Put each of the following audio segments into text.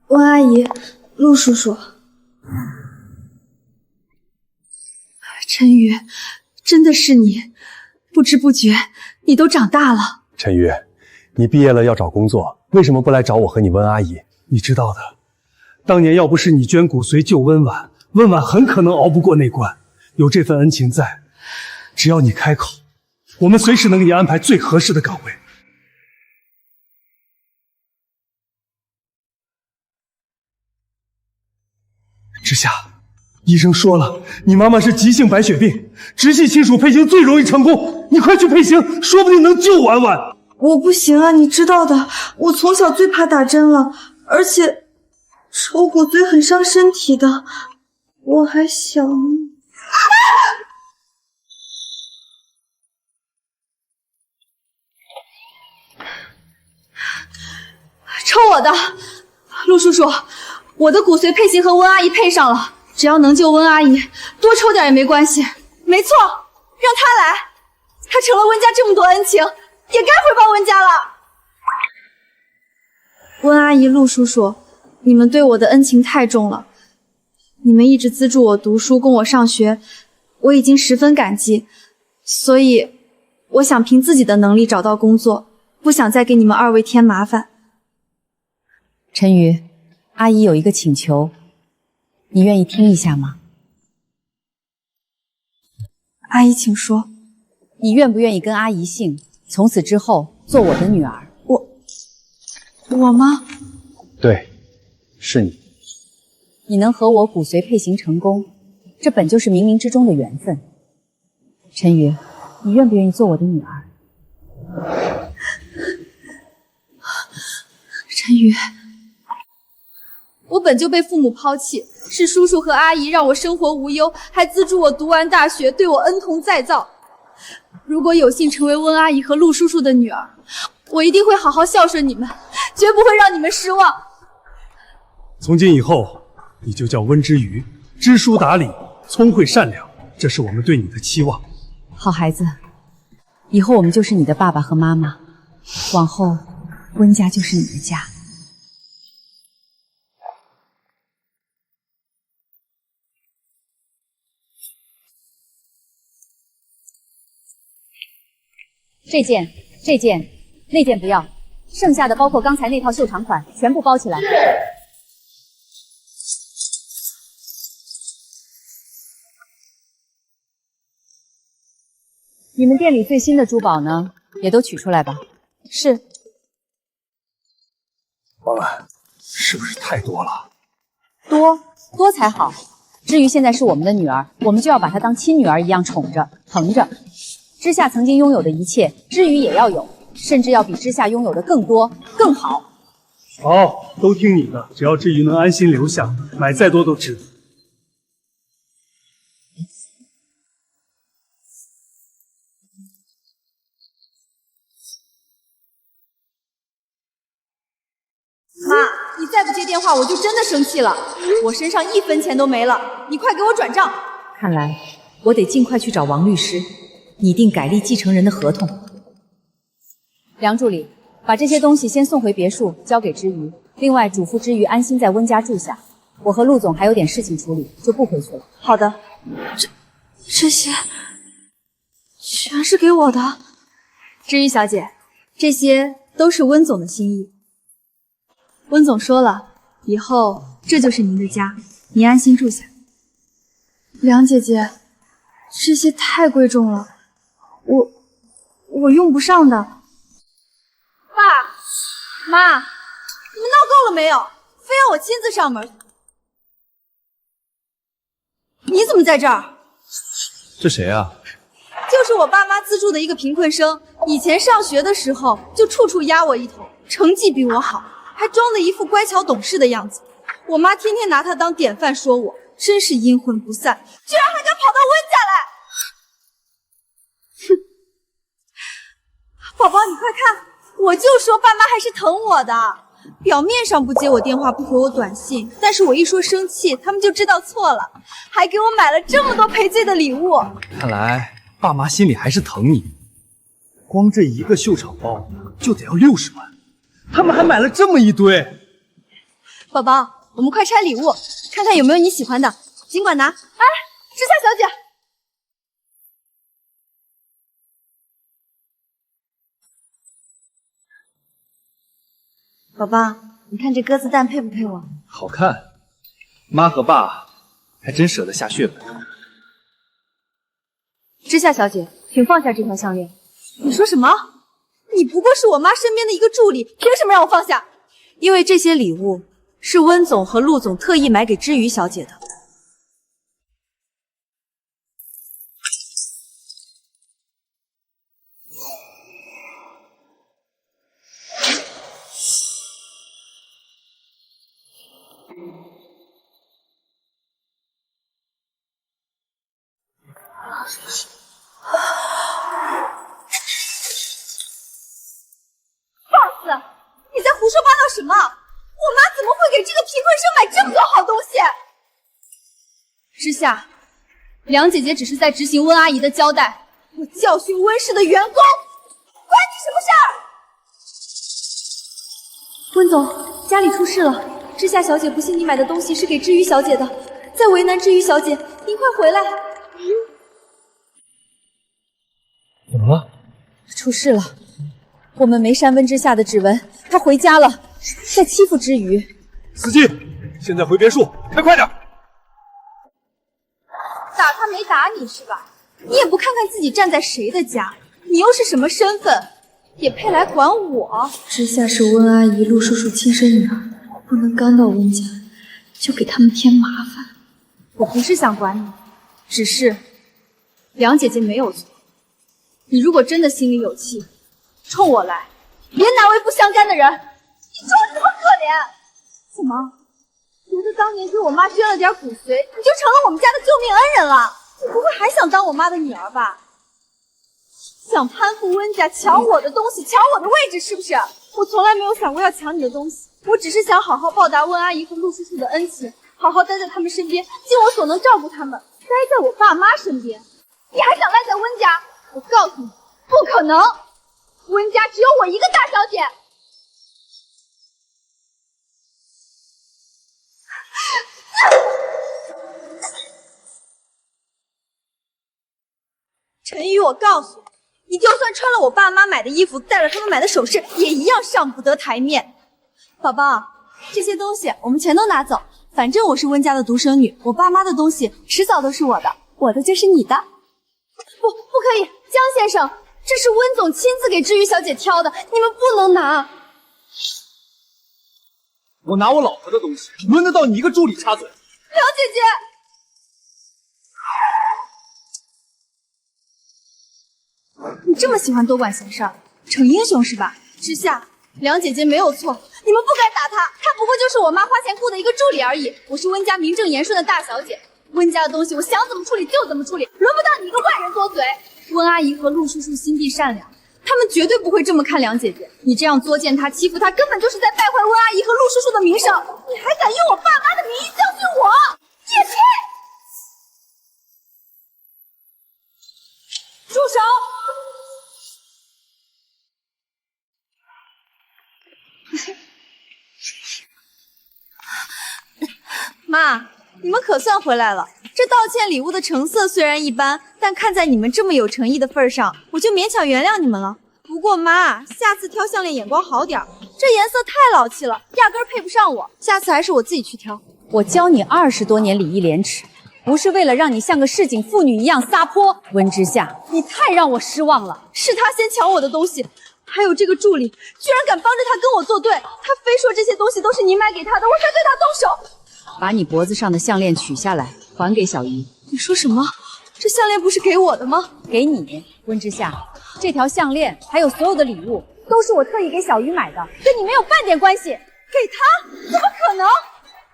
温阿姨，陆叔叔，陈宇，真的是你，不知不觉你都长大了。陈宇，你毕业了要找工作，为什么不来找我和你温阿姨？你知道的，当年要不是你捐骨髓救温婉，温婉很可能熬不过那关。有这份恩情在，只要你开口，我们随时能给你安排最合适的岗位。之夏，医生说了，你妈妈是急性白血病，直系亲属配型最容易成功，你快去配型，说不定能救婉婉。我不行啊，你知道的，我从小最怕打针了，而且抽骨髓很伤身体的，我还想……抽我的，陆叔叔，我的骨髓配型和温阿姨配上了，只要能救温阿姨，多抽点也没关系。没错，让她来，她承了温家这么多恩情，也该回报温家了。温阿姨、陆叔叔，你们对我的恩情太重了，你们一直资助我读书，供我上学，我已经十分感激，所以我想凭自己的能力找到工作，不想再给你们二位添麻烦。陈宇，阿姨有一个请求，你愿意听一下吗？阿姨请说。你愿不愿意跟阿姨姓，从此之后做我的女儿？我吗？对，是你。你能和我骨髓配型成功，这本就是冥冥之中的缘分。陈宇，你愿不愿意做我的女儿？陈宇，我本就被父母抛弃，是叔叔和阿姨让我生活无忧，还资助我读完大学，对我恩同再造。如果有幸成为温阿姨和陆叔叔的女儿，我一定会好好孝顺你们，绝不会让你们失望。从今以后，你就叫温之瑜，知书达理，聪慧善良，这是我们对你的期望。好孩子，以后我们就是你的爸爸和妈妈，往后温家就是你的家。这件，那件不要，剩下的包括刚才那套秀长款，全部包起来。你们店里最新的珠宝呢，也都取出来吧。是。婉婉，是不是太多了？多才好。至于现在是我们的女儿，我们就要把她当亲女儿一样宠着、疼着。之夏曾经拥有的一切，之余也要有，甚至要比之夏拥有的更多、更好。好，都听你的，只要之瑜能安心留下，买再多都值得。妈，你再不接电话，我就真的生气了。我身上1分钱都没了，你快给我转账。看来我得尽快去找王律师，拟定改立继承人的合同。梁助理，把这些东西先送回别墅，交给之瑜。另外，嘱咐之瑜安心在温家住下。我和陆总还有点事情处理，就不回去了。好的。这些全是给我的。之瑜小姐，这些都是温总的心意。温总说了，以后这就是您的家，您安心住下。梁姐姐，这些太贵重了，我用不上的。爸妈，你们闹够了没有？非要我亲自上门。你怎么在这儿？这谁啊？就是我爸妈资助的一个贫困生，以前上学的时候就处处压我一头，成绩比我好，还装的一副乖巧懂事的样子。我妈天天拿他当典范说我，真是阴魂不散，居然还敢跑到温家来！哼，宝宝你快看，我就说爸妈还是疼我的。表面上不接我电话，不回我短信，但是我一说生气，他们就知道错了，还给我买了这么多赔罪的礼物。看来爸妈心里还是疼你，光这一个秀场包就得要60万，他们还买了这么一堆。宝宝，我们快拆礼物，看看有没有你喜欢的，尽管拿。哎，知夏小姐，宝宝，你看这鸽子蛋配不配我？好看，妈和爸还真舍得下血本。知夏小姐，请放下这条项链。你说什么？你不过是我妈身边的一个助理，凭什么让我放下？因为这些礼物是温总和陆总特意买给知瑜小姐的。你在胡说八道什么？我妈怎么会给这个贫困生买这么多好东西？知夏，梁姐姐只是在执行温阿姨的交代，我教训温氏的员工，关你什么事儿？温总，家里出事了，知夏小姐不信你买的东西是给知瑜小姐的，在为难知瑜小姐，您快回来。怎么了？出事了，我们没删温之夏的指纹，她回家了，在欺负知瑜。司机，现在回别墅，开快点！打他没打你是吧？你也不看看自己站在谁的家，你又是什么身份，也配来管我？知夏是温阿姨、陆叔叔亲生女儿，我不能刚到温家就给他们添麻烦。我不是想管你，只是梁姐姐没有错。你如果真的心里有气，冲我来，别难为不相干的人。你装什么可怜？怎么觉得当年给我妈捐了点骨髓，你就成了我们家的救命恩人了？你不会还想当我妈的女儿吧？想攀附温家，抢我的东西，抢我的位置，是不是？我从来没有想过要抢你的东西，我只是想好好报答温阿姨和陆叔叔的恩情，好好待在他们身边，尽我所能照顾他们，待在我爸妈身边。你还想赖在温家？我告诉你，不可能！温家只有我一个大小姐。陈宇，我告诉你，你就算穿了我爸妈买的衣服，戴了他们买的首饰，也一样上不得台面。宝宝，这些东西我们全都拿走，反正我是温家的独生女，我爸妈的东西迟早都是我的，我的就是你的。不可以，江先生，这是温总亲自给知瑜小姐挑的，你们不能拿。我拿我老婆的东西，轮得到你一个助理插嘴？梁姐姐，你这么喜欢多管闲事儿，逞英雄是吧？知夏，梁姐姐没有错，你们不该打她，她不过就是我妈花钱雇的一个助理而已。我是温家名正言顺的大小姐，温家的东西我想怎么处理就怎么处理，轮不到你一个外人多嘴。温阿姨和陆叔叔心地善良，他们绝对不会这么看梁姐姐。你这样作践她、欺负她，根本就是在败坏温阿姨和陆叔叔的名声。你还敢用我爸妈的名义教训我？也配！住手！妈，你们可算回来了。这道歉礼物的成色虽然一般，但看在你们这么有诚意的份上，我就勉强原谅你们了。不过妈，下次挑项链眼光好点，这颜色太老气了，压根配不上我。下次还是我自己去挑。我教你20多年礼义廉耻，不是为了让你像个市井妇女一样撒泼。温之夏，你太让我失望了。是他先抢我的东西，还有这个助理，居然敢帮着他跟我作对。他非说这些东西都是你买给他的，我才对他动手。把你脖子上的项链取下来，还给小鱼。你说什么？这项链不是给我的吗？给你，温之夏。这条项链还有所有的礼物，都是我特意给小鱼买的，跟你没有半点关系。给他？怎么可能？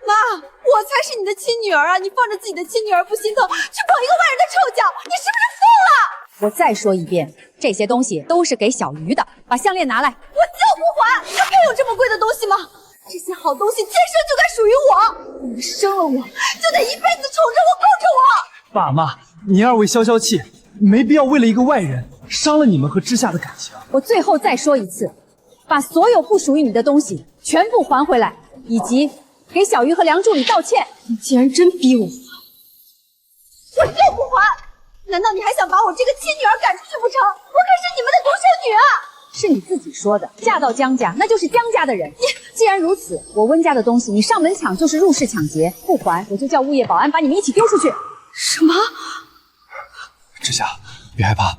妈，我才是你的亲女儿啊！你放着自己的亲女儿不心疼，去捧一个外人的臭脚，你是不是疯了？我再说一遍，这些东西都是给小鱼的，把项链拿来。我就不还！他配有这么贵的东西吗？这些好东西天生就该属于我。你们生了我，就得一辈子宠着我，供着我。爸妈，你二位消消气，没必要为了一个外人伤了你们和之夏的感情。我最后再说一次，把所有不属于你的东西全部还回来，以及给小鱼和梁助理道歉。你竟然真逼我还！我就不还！难道你还想把我这个亲女儿赶出去不成？我可是你们的独生女啊！是你自己说的，嫁到江家那就是江家的人。既然如此，我温家的东西你上门抢就是入室抢劫，不还我就叫物业保安把你们一起丢出去。什么？之夏，别害怕，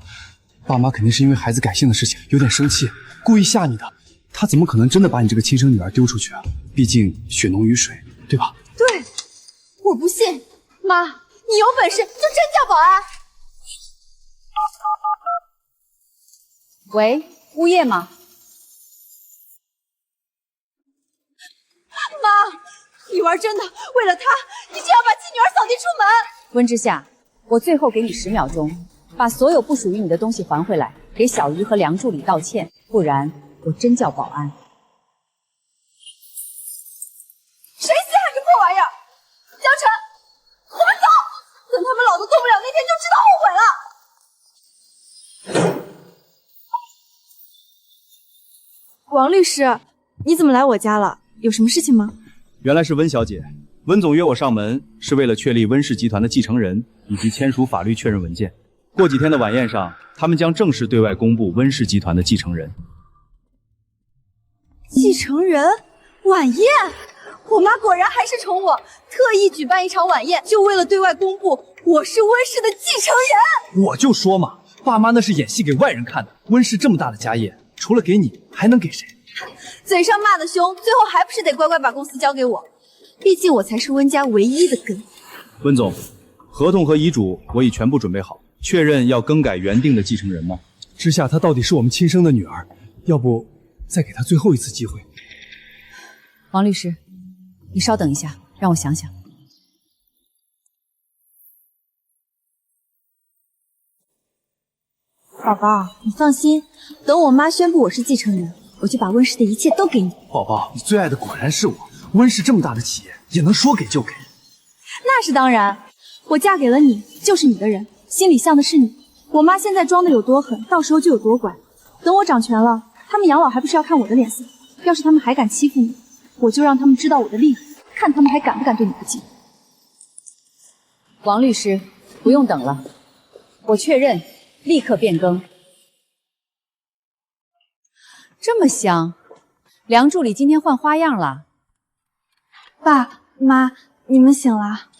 爸妈肯定是因为孩子改姓的事情有点生气，故意吓你的。他怎么可能真的把你这个亲生女儿丢出去啊？毕竟血浓于水，对吧？对，我不信。妈，你有本事就真叫保安。喂，物业吗？妈，你玩真的？为了他，你就要把亲女儿扫地出门？温之夏，我最后给你10秒钟，把所有不属于你的东西还回来，给小鱼和梁助理道歉，不然我真叫保安。谁稀罕这破玩意儿？江晨，我们走！等他们老子动不了那天，就知道后悔了。王律师，你怎么来我家了？有什么事情吗？原来是温小姐，温总约我上门是为了确立温氏集团的继承人以及签署法律确认文件。过几天的晚宴上，他们将正式对外公布温氏集团的继承人。继承人？晚宴？我妈果然还是宠我，特意举办一场晚宴，就为了对外公布我是温氏的继承人。我就说嘛，爸妈那是演戏给外人看的。温氏这么大的家业，除了给你，还能给谁？嘴上骂得凶，最后还不是得乖乖把公司交给我？毕竟我才是温家唯一的根。温总，合同和遗嘱我已全部准备好，确认要更改原定的继承人吗？之夏她到底是我们亲生的女儿，要不再给她最后一次机会？王律师，你稍等一下，让我想想。宝宝，你放心，等我妈宣布我是继承人，我就把温氏的一切都给你。宝宝，你最爱的果然是我。温氏这么大的企业，也能说给就给？那是当然，我嫁给了你，就是你的人，心里向的是你。我妈现在装的有多狠，到时候就有多乖。等我掌权了，他们养老还不是要看我的脸色？要是他们还敢欺负你，我就让他们知道我的厉害，看他们还敢不敢对你不敬。王律师，不用等了，我确认，立刻变更。这么香，梁助理今天换花样了。爸妈，你们醒了。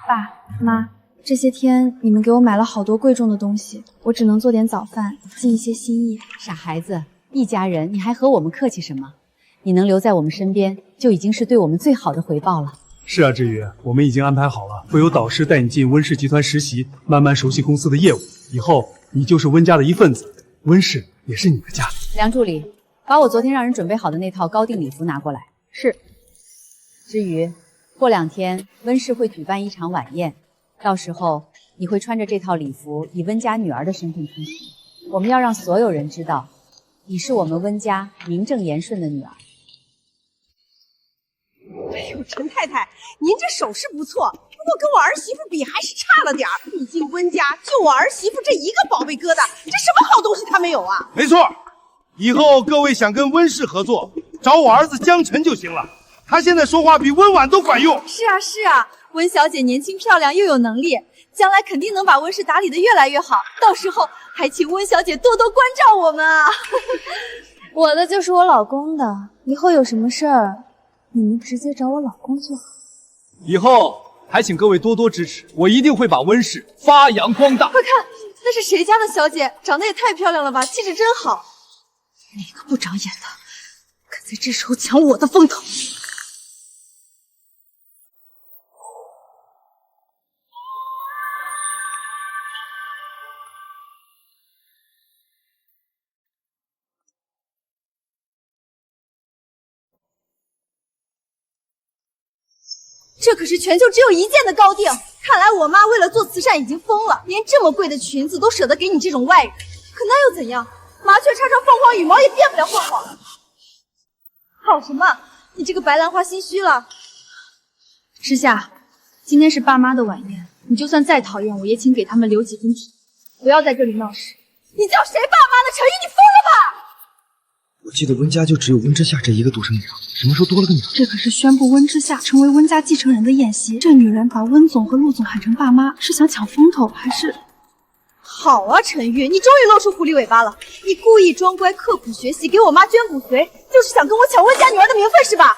爸妈，这些天你们给我买了好多贵重的东西，我只能做点早饭，尽一些心意。傻孩子，一家人，你还和我们客气什么？你能留在我们身边，就已经是对我们最好的回报了。是啊，志宇，我们已经安排好了，会有导师带你进温氏集团实习，慢慢熟悉公司的业务。以后你就是温家的一份子，温氏也是你的家。梁助理，把我昨天让人准备好的那套高定礼服拿过来。是。至于过2天，温氏会举办一场晚宴，到时候你会穿着这套礼服，以温家女儿的身份出席。我们要让所有人知道，你是我们温家名正言顺的女儿。哎呦，陈太太，您这首饰不错，不过跟我儿媳妇比还是差了点儿。毕竟温家就我儿媳妇这一个宝贝疙瘩，这什么好东西她没有啊？没错，以后各位想跟温氏合作，找我儿子江晨就行了。他现在说话比温婉都管用。是啊是啊，温小姐年轻漂亮又有能力，将来肯定能把温氏打理得越来越好。到时候还请温小姐多多关照我们啊。我的就是我老公的，以后有什么事儿，你们直接找我老公就好。以后还请各位多多支持，我一定会把温氏发扬光大。快看，那是谁家的小姐？长得也太漂亮了吧，气质真好。哪个不长眼的，敢在这时候抢我的风头？这可是全球只有一件的高定，看来我妈为了做慈善已经疯了，连这么贵的裙子都舍得给你这种外人。可那又怎样？麻雀插上凤凰羽毛也变不了凤凰。好什么？你这个白兰花心虚了。之夏，今天是爸妈的晚宴，你就算再讨厌我，也请给他们留几分体，不要在这里闹事。你叫谁爸妈呢？陈宇，你疯了吧？我记得温家就只有温之夏这一个独生女，什么时候多了个女儿？这可是宣布温之夏成为温家继承人的宴席。这女人把温总和陆总喊成爸妈，是想抢风头还是？好啊，陈玉，你终于露出狐狸尾巴了！你故意装乖，刻苦学习，给我妈捐骨髓，就是想跟我抢温家女儿的名分是吧？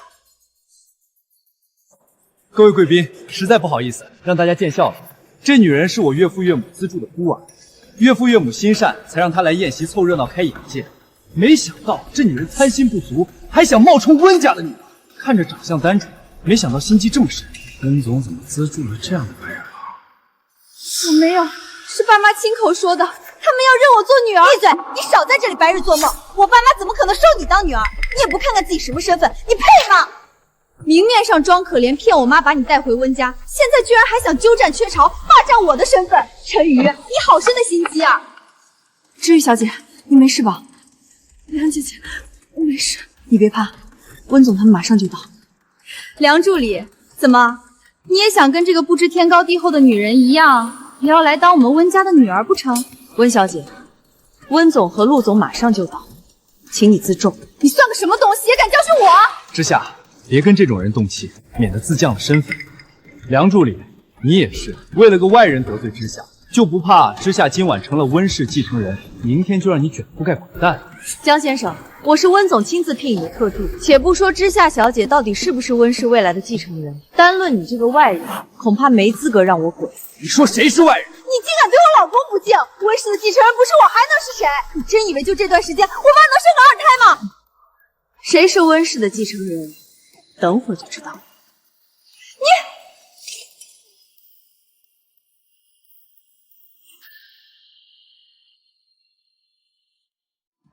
各位贵宾，实在不好意思，让大家见笑了。这女人是我岳父岳母资助的孤儿，岳父岳母心善，才让她来宴席凑热闹开眼界。没想到这女人贪心不足，还想冒充温家的女儿。看着长相单纯，没想到心机这么深。温总怎么资助了这样的白眼狼？我没有，是爸妈亲口说的，他们要认我做女儿。闭嘴！你少在这里白日做梦！我爸妈怎么可能收你当女儿？你也不看看自己什么身份，你配吗？明面上装可怜，骗我妈把你带回温家，现在居然还想鸠占鹊巢，霸占我的身份。陈瑜，你好深的心机啊！知玉小姐，你没事吧？梁姐姐，我没事。你别怕，温总他们马上就到。梁助理，怎么你也想跟这个不知天高地厚的女人一样，也要来当我们温家的女儿不成？温小姐，温总和陆总马上就到，请你自重。你算个什么东西，也敢教训我？之夏，别跟这种人动气，免得自降了身份。梁助理，你也是为了个外人得罪之夏，就不怕之夏今晚成了温氏继承人，明天就让你卷铺盖滚蛋？江先生，我是温总亲自聘你的特助，且不说知夏小姐到底是不是温氏未来的继承人，单论你这个外人，恐怕没资格让我滚。你说谁是外人？你竟敢对我老公不敬！温氏的继承人不是我还能是谁？你真以为就这段时间，我爸能生个二胎吗？谁是温氏的继承人，等会儿就知道了。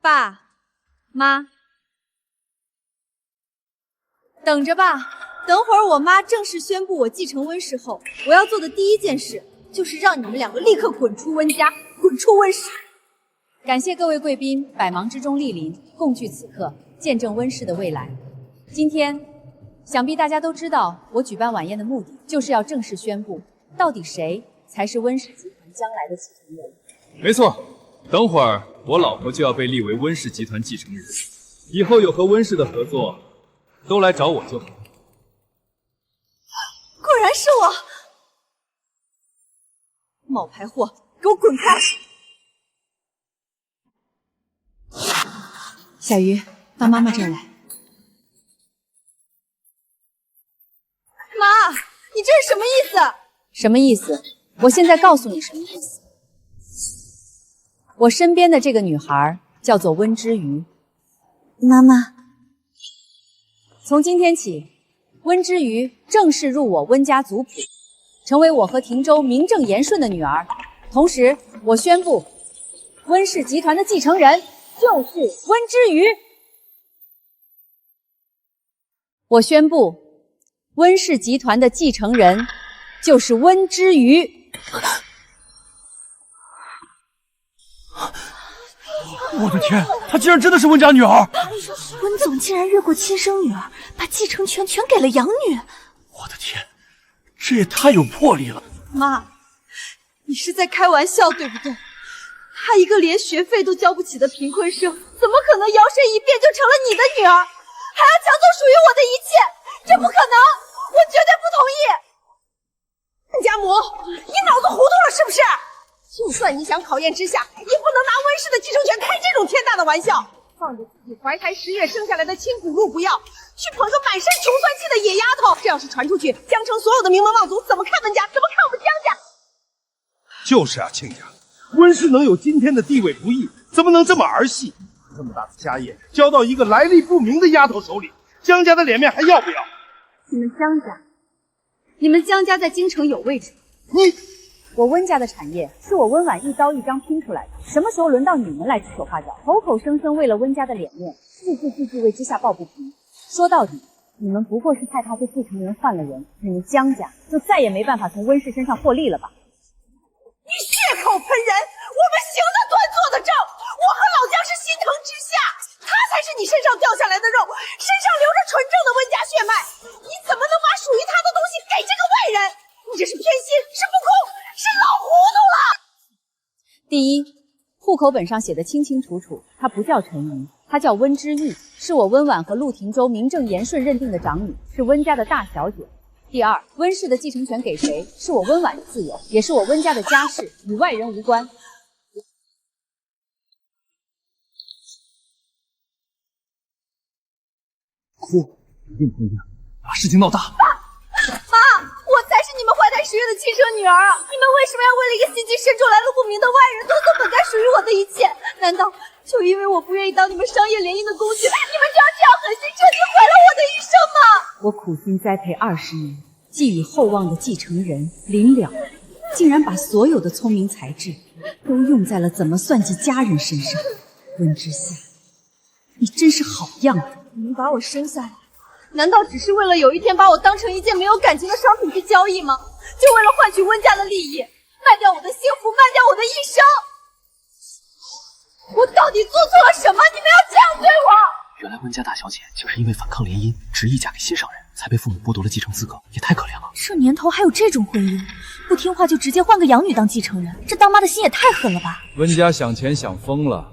爸妈，等着吧。等会儿我妈正式宣布我继承温氏后，我要做的第一件事就是让你们两个立刻滚出温家，滚出温氏。感谢各位贵宾百忙之中莅临，共聚此刻，见证温氏的未来。今天，想必大家都知道，我举办晚宴的目的就是要正式宣布，到底谁才是温氏集团将来的继承人。没错，等会儿我老婆就要被立为温氏集团继承人，以后有和温氏的合作，都来找我就好。果然是我！冒牌货，给我滚开！小鱼，到妈妈这儿来。妈，你这是什么意思？什么意思？我现在告诉你什么意思。我身边的这个女孩叫做温之瑜。妈妈，从今天起，温之瑜正式入我温家族谱，成为我和廷州名正言顺的女儿。同时，我宣布，温氏集团的继承人就是温之瑜。我宣布，温氏集团的继承人就是温之瑜。我的天，她竟然真的是温家女儿！温总竟然越过亲生女儿，把继承权全给了养女。我的天，这也太有魄力了！妈，你是在开玩笑对不对？她一个连学费都交不起的贫困生，怎么可能摇身一变就成了你的女儿，还要抢走属于我的一切？这不可能，我绝对不同意！家母，你脑子糊涂了是不是？就算你想考验之下，也不能拿温氏的继承权开这种天大的玩笑。放着自己怀胎10月生下来的亲骨肉不要，去捧个满身穷酸气的野丫头，这要是传出去，江城所有的名门望族怎么看温家，怎么看我们江家？就是啊，亲家，温氏能有今天的地位不易，怎么能这么儿戏？这么大的家业交到一个来历不明的丫头手里，江家的脸面还要不要？你们江家在京城有位置。我温家的产业是我温婉一刀一张拼出来的，什么时候轮到你们来指手画脚，口口声声为了温家的脸面，句句为之下抱不平？说到底，你们不过是害怕这继承人换了人，你们江家就再也没办法从温氏身上获利了吧？你血口喷人，我们行得端，坐得正。我和老姜是心疼之下，他才是你身上掉下来的肉，身上流着纯正的温家血脉。你怎么能把属于他的东西给这个外人？你这是偏心，是不公，是老糊涂了。第一，户户口本上写的清清楚楚，她不叫陈怡，她叫温之玉，是我温婉和陆廷舟名正言顺认定的长女，是温家的大小姐。第二，温氏的继承权给谁，是我温婉的自由，也是我温家的家事，与外人无关。哭，一定不能把事情闹大。妈，我才是你们怀胎十月的亲生女儿啊！你们为什么要为了一个心机深重来路不明的外人夺走本该属于我的一切？难道就因为我不愿意当你们商业联姻的工具，你们就要这样狠心彻底毁了我的一生吗？我苦心栽培20年，寄予厚望的继承人临了，竟然把所有的聪明才智都用在了怎么算计家人身上。温之夏，你真是好样的！你们把我生下来，难道只是为了有一天把我当成一件没有感情的商品去交易吗？就为了换取温家的利益，卖掉我的幸福，卖掉我的一生？我到底做错了什么？你们要这样对我？原来温家大小姐就是因为反抗联姻，执意嫁给心上人，才被父母剥夺了继承资格，也太可怜了。这年头还有这种婚姻，不听话就直接换个养女当继承人，这当妈的心也太狠了吧！温家想钱想疯了，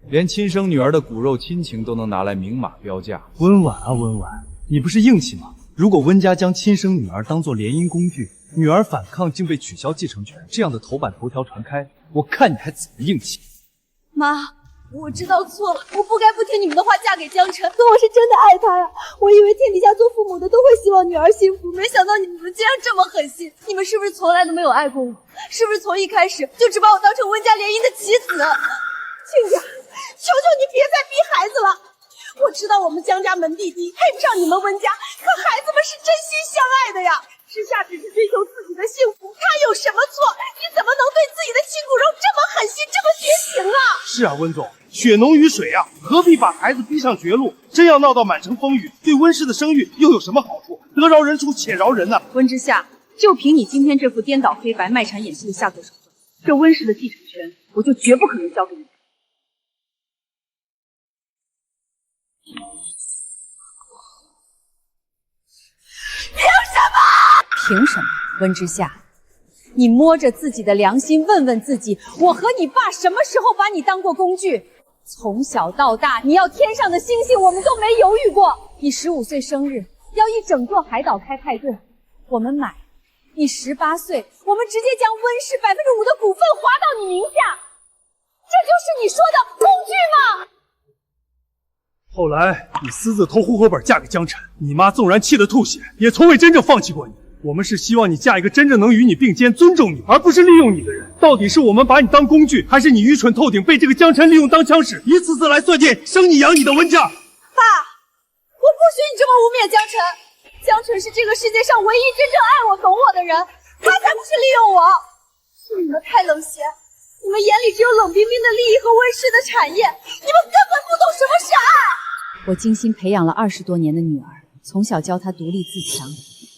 连亲生女儿的骨肉亲情都能拿来明码标价。温婉啊温婉，你不是硬气吗？如果温家将亲生女儿当做联姻工具，女儿反抗竟被取消继承权，这样的头版头条传开，我看你还怎么硬气？妈，我知道错了，我不该不听你们的话嫁给江晨，可我是真的爱他呀！我以为天底下做父母的都会希望女儿幸福，没想到你们竟然这么狠心！你们是不是从来都没有爱过我？是不是从一开始就只把我当成温家联姻的棋子？亲家，求求你别再逼孩子了！我知道我们江家门第低，配不上你们温家，可孩子们是真心相爱的呀！之夏只是追求自己的幸福，他有什么错？你怎么能对自己的亲骨肉这么狠心，这么绝情啊？是啊，温总，血浓于水啊，何必把孩子逼上绝路？真要闹到满城风雨，对温氏的声誉又有什么好处？得饶人处且饶人啊！温之夏，就凭你今天这副颠倒黑白、卖产演戏的下作手段，这温氏的继承权，我就绝不可能交给你。凭什么？温之夏，你摸着自己的良心问问自己，我和你爸什么时候把你当过工具？从小到大，你要天上的星星，我们都没犹豫过。你15岁生日，要一整座海岛开派对，我们买。你18岁，我们直接将温氏5%的股份划到你名下，这就是你说的工具吗？后来你私自偷户口本嫁给江晨，你妈纵然气得吐血，也从未真正放弃过你。我们是希望你嫁一个真正能与你并肩、尊重你，而不是利用你的人。到底是我们把你当工具，还是你愚蠢透顶，被这个江晨利用当枪使，一次次来算计生你养你的温家？爸，我不许你这么污蔑江晨。江晨是这个世界上唯一真正爱我、懂我的人，他才不是利用我。是你们太冷血，你们眼里只有冷冰冰的利益和温室的产业，你们根本不懂什么是爱。我精心培养了20多年的女儿，从小教她独立自强，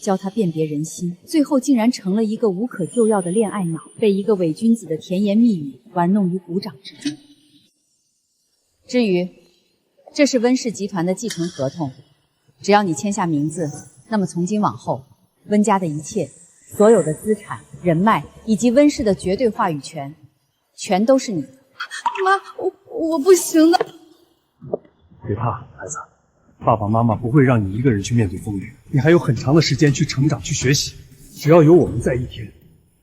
教她辨别人心，最后竟然成了一个无可救药的恋爱脑，被一个伪君子的甜言蜜语玩弄于股掌之中。至于，这是温氏集团的继承合同，只要你签下名字，那么从今往后，温家的一切，所有的资产、人脉以及温氏的绝对话语权，全都是你的。妈，我不行的。别怕，孩子，爸爸妈妈不会让你一个人去面对风雨，你还有很长的时间去成长、去学习。只要有我们在一天，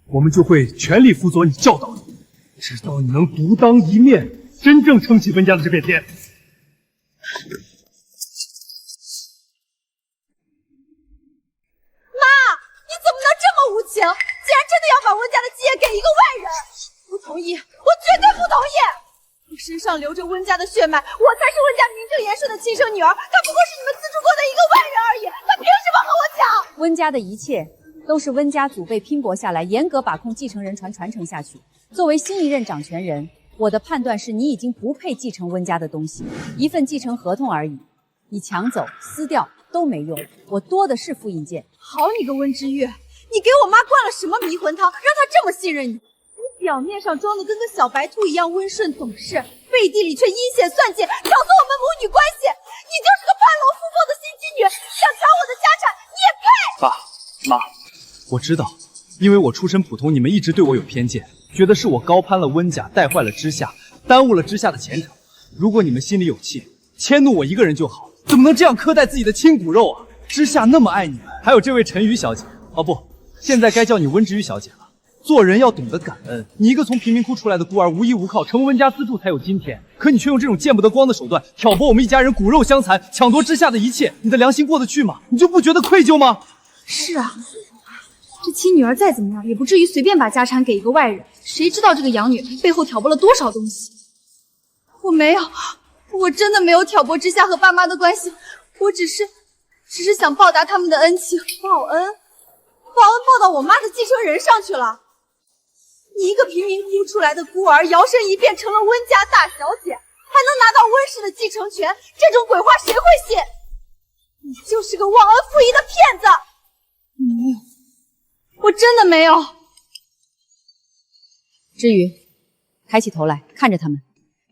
我们就会全力辅佐你、教导你，直到你能独当一面，真正撑起温家的这片天。无情，竟然真的要把温家的基业给一个外人！不同意，我绝对不同意！我身上流着温家的血脉，我才是温家名正言顺的亲生女儿，她不过是你们资助过的一个外人而已，她凭什么和我抢？温家的一切都是温家祖辈拼搏下来，严格把控继承人传承下去。作为新一任掌权人，我的判断是你已经不配继承温家的东西，一份继承合同而已，你抢走、撕掉都没用，我多的是复印件。好你个温之玉！你给我妈灌了什么迷魂汤，让她这么信任你？你表面上装的跟个小白兔一样温顺懂事，背地里却阴险算计，挑唆我们母女关系。你就是个攀龙附凤的心机女，想抢我的家产，你也配？爸妈，我知道，因为我出身普通，你们一直对我有偏见，觉得是我高攀了温家，带坏了之夏，耽误了之下的前程。如果你们心里有气，迁怒我一个人就好，怎么能这样苛待自己的亲骨肉啊？之下那么爱你们，还有这位陈瑜小姐，哦不，现在该叫你温之瑜小姐了。做人要懂得感恩，你一个从贫民窟出来的孤儿，无依无靠，成为温家资助才有今天。可你却用这种见不得光的手段挑拨我们一家人骨肉相残，抢夺之下的一切，你的良心过得去吗？你就不觉得愧疚吗？是啊，这亲女儿再怎么样，也不至于随便把家产给一个外人。谁知道这个养女背后挑拨了多少东西？我没有，我真的没有挑拨之下和爸妈的关系，我只是想报答他们的恩情。报恩报到我妈的继承人上去了。你一个贫民窟出来的孤儿，摇身一变成了温家大小姐，还能拿到温氏的继承权，这种鬼话谁会信？你就是个忘恩负义的骗子！没有，我真的没有。之瑜，抬起头来看着他们。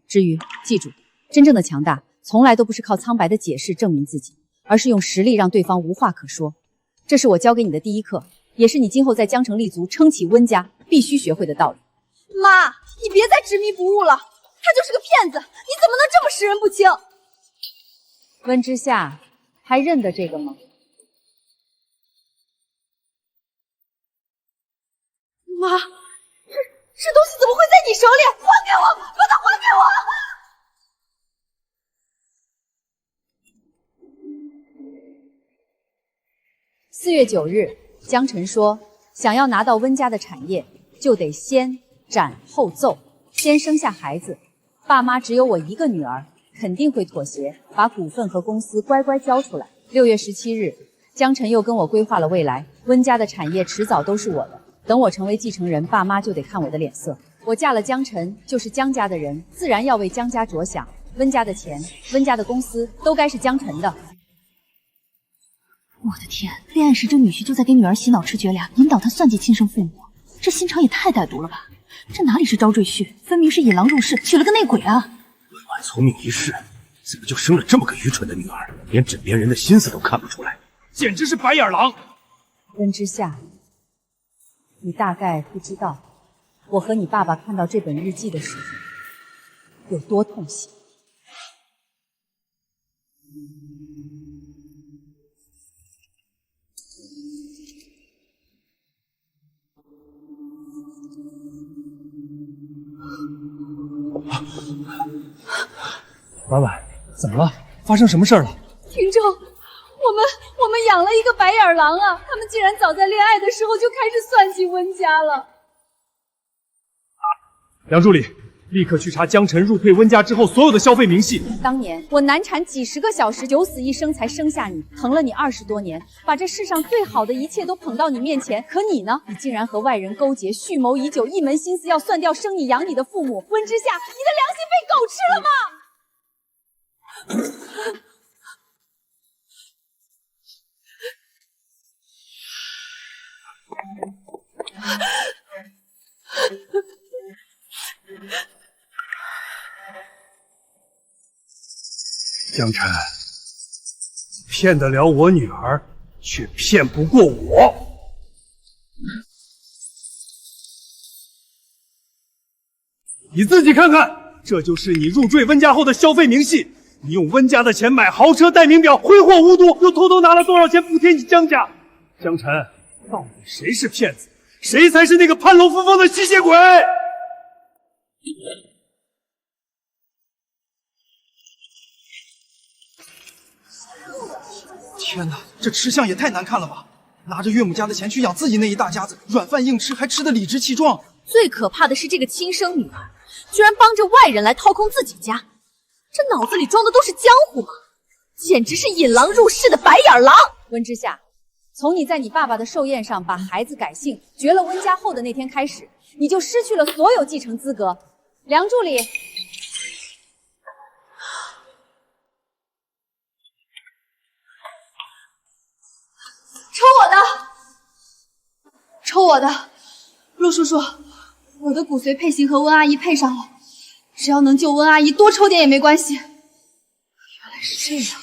之瑜，记住，真正的强大从来都不是靠苍白的解释证明自己，而是用实力让对方无话可说。这是我教给你的第一课，也是你今后在江城立足、撑起温家必须学会的道理。妈，你别再执迷不悟了，他就是个骗子，你怎么能这么识人不清？温之夏，还认得这个吗？妈，这东西怎么会在你手里？还给我，把它还给我！4月9日，江晨说，想要拿到温家的产业，就得先斩后奏，先生下孩子。爸妈只有我一个女儿，肯定会妥协，把股份和公司乖乖交出来。6月17日，江晨又跟我规划了未来，温家的产业迟早都是我的。等我成为继承人，爸妈就得看我的脸色。我嫁了江晨，就是江家的人，自然要为江家着想。温家的钱，温家的公司，都该是江晨的。我的天，恋爱时这女婿就在给女儿洗脑吃绝粮，引导她算计亲生父母，这心肠也太歹毒了吧！这哪里是招赘婿，分明是引狼入室，娶了个内鬼啊！我聪明一世，怎么就生了这么个愚蠢的女儿，连枕边人的心思都看不出来，简直是白眼狼！温之夏，你大概不知道，我和你爸爸看到这本日记的时候有多痛心。婉婉，怎么了？发生什么事了？听众，我们养了一个白眼狼啊！他们竟然早在恋爱的时候就开始算计温家了。梁助理，立刻去查江晨入赘温家之后所有的消费明细。当年我难产几10个小时，九死一生才生下你，疼了你20多年，把这世上最好的一切都捧到你面前。可你呢？你竟然和外人勾结，蓄谋已久，一门心思要算掉生你养你的父母。温之夏，你的良心被狗吃了吗？江晨，骗得了我女儿，却骗不过我。你自己看看，这就是你入赘温家后的消费明细。你用温家的钱买豪车、戴名表，挥霍无度，又偷偷拿了多少钱补贴你江家？江晨，到底谁是骗子，谁才是那个攀龙附凤的吸血鬼？天哪，这吃相也太难看了吧！拿着岳母家的钱去养自己那一大家子，软饭硬吃，还吃得理直气壮。最可怕的是这个亲生女儿，居然帮着外人来掏空自己家，这脑子里装的都是江湖吗？简直是引狼入室的白眼狼！温之夏，从你在你爸爸的寿宴上把孩子改姓，绝了温家后的那天开始，你就失去了所有继承资格。梁助理，抽我的，抽我的！陆叔叔，我的骨髓配型和温阿姨配上了，只要能救温阿姨，多抽点也没关系。原来是这样，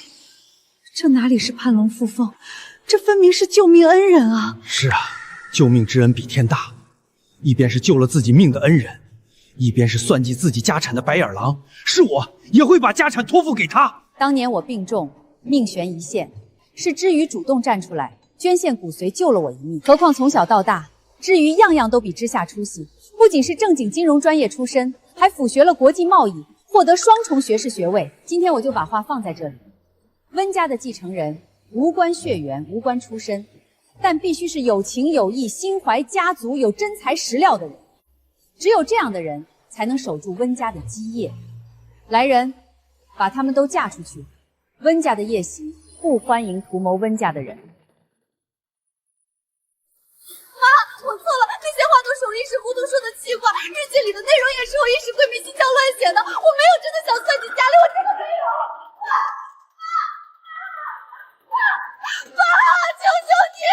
这哪里是攀龙附凤，这分明是救命恩人啊！是啊，救命之恩比天大，一边是救了自己命的恩人，一边是算计自己家产的白眼狼，是我也会把家产托付给他。当年我病重，命悬一线，是知瑜主动站出来捐献骨髓救了我一命。何况从小到大，知瑜样样都比之夏出息，不仅是正经金融专业出身，还辅学了国际贸易，获得双重学士学位。今天我就把话放在这里，温家的继承人无关血缘，无关出身，但必须是有情有义、心怀家族、有真材实料的人。只有这样的人才能守住温家的基业。来人，把他们都嫁出去。温家的夜袭不欢迎图谋温家的人。妈，我错了，那些话都是我一时糊涂说的气话，日记里的内容也是我一时鬼迷心窍乱写的，我没有真的想算计家里，我真的没有。爸，求求你！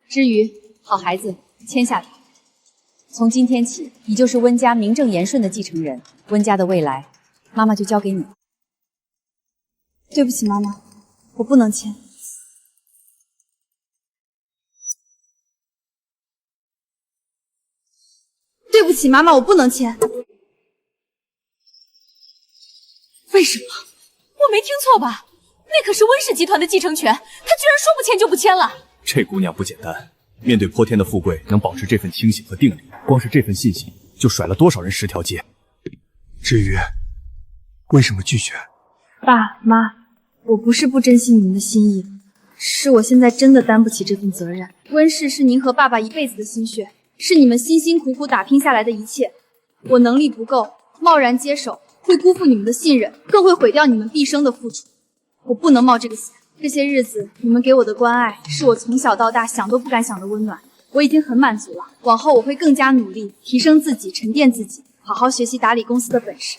知瑜，好孩子，签下来。从今天起，你就是温家名正言顺的继承人。温家的未来，妈妈就交给你。对不起，妈妈，我不能签。对不起，妈妈，我不能签。为什么？我没听错吧？那可是温氏集团的继承权，他居然说不签就不签了。这姑娘不简单，面对泼天的富贵，能保持这份清醒和定力，光是这份信心，就甩了多少人10条街。至于为什么拒绝？爸妈，我不是不珍惜你们的心意，是我现在真的担不起这份责任。温氏是您和爸爸一辈子的心血，是你们辛辛苦苦打拼下来的一切。我能力不够，贸然接手会辜负你们的信任，更会毁掉你们毕生的付出。我不能冒这个险。这些日子你们给我的关爱，是我从小到大想都不敢想的温暖，我已经很满足了。往后我会更加努力，提升自己，沉淀自己，好好学习打理公司的本事。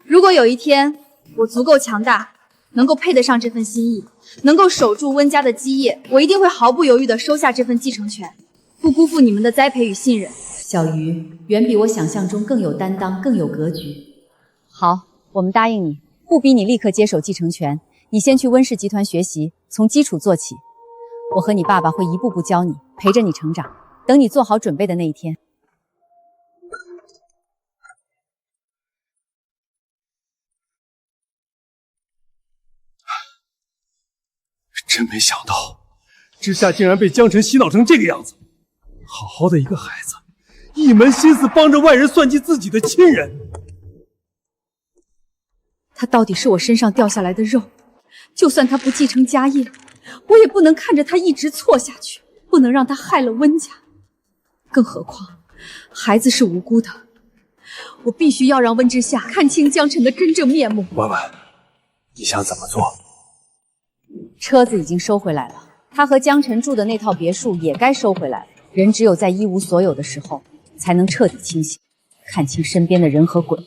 如果有一天我足够强大，能够配得上这份心意，能够守住温家的基业，我一定会毫不犹豫地收下这份继承权，不辜负你们的栽培与信任。小鱼远比我想象中更有担当，更有格局。好，我们答应你，不逼你立刻接手继承权，你先去温氏集团学习，从基础做起。我和你爸爸会一步步教你，陪着你成长，等你做好准备的那一天。真没想到，之夏竟然被江晨洗脑成这个样子。好好的一个孩子，一门心思帮着外人算计自己的亲人。他到底是我身上掉下来的肉，就算他不继承家业，我也不能看着他一直错下去，不能让他害了温家。更何况，孩子是无辜的，我必须要让温之夏看清江晨的真正面目。婉婉，你想怎么做？车子已经收回来了，他和江晨住的那套别墅也该收回来了。人只有在一无所有的时候，才能彻底清醒，看清身边的人和鬼。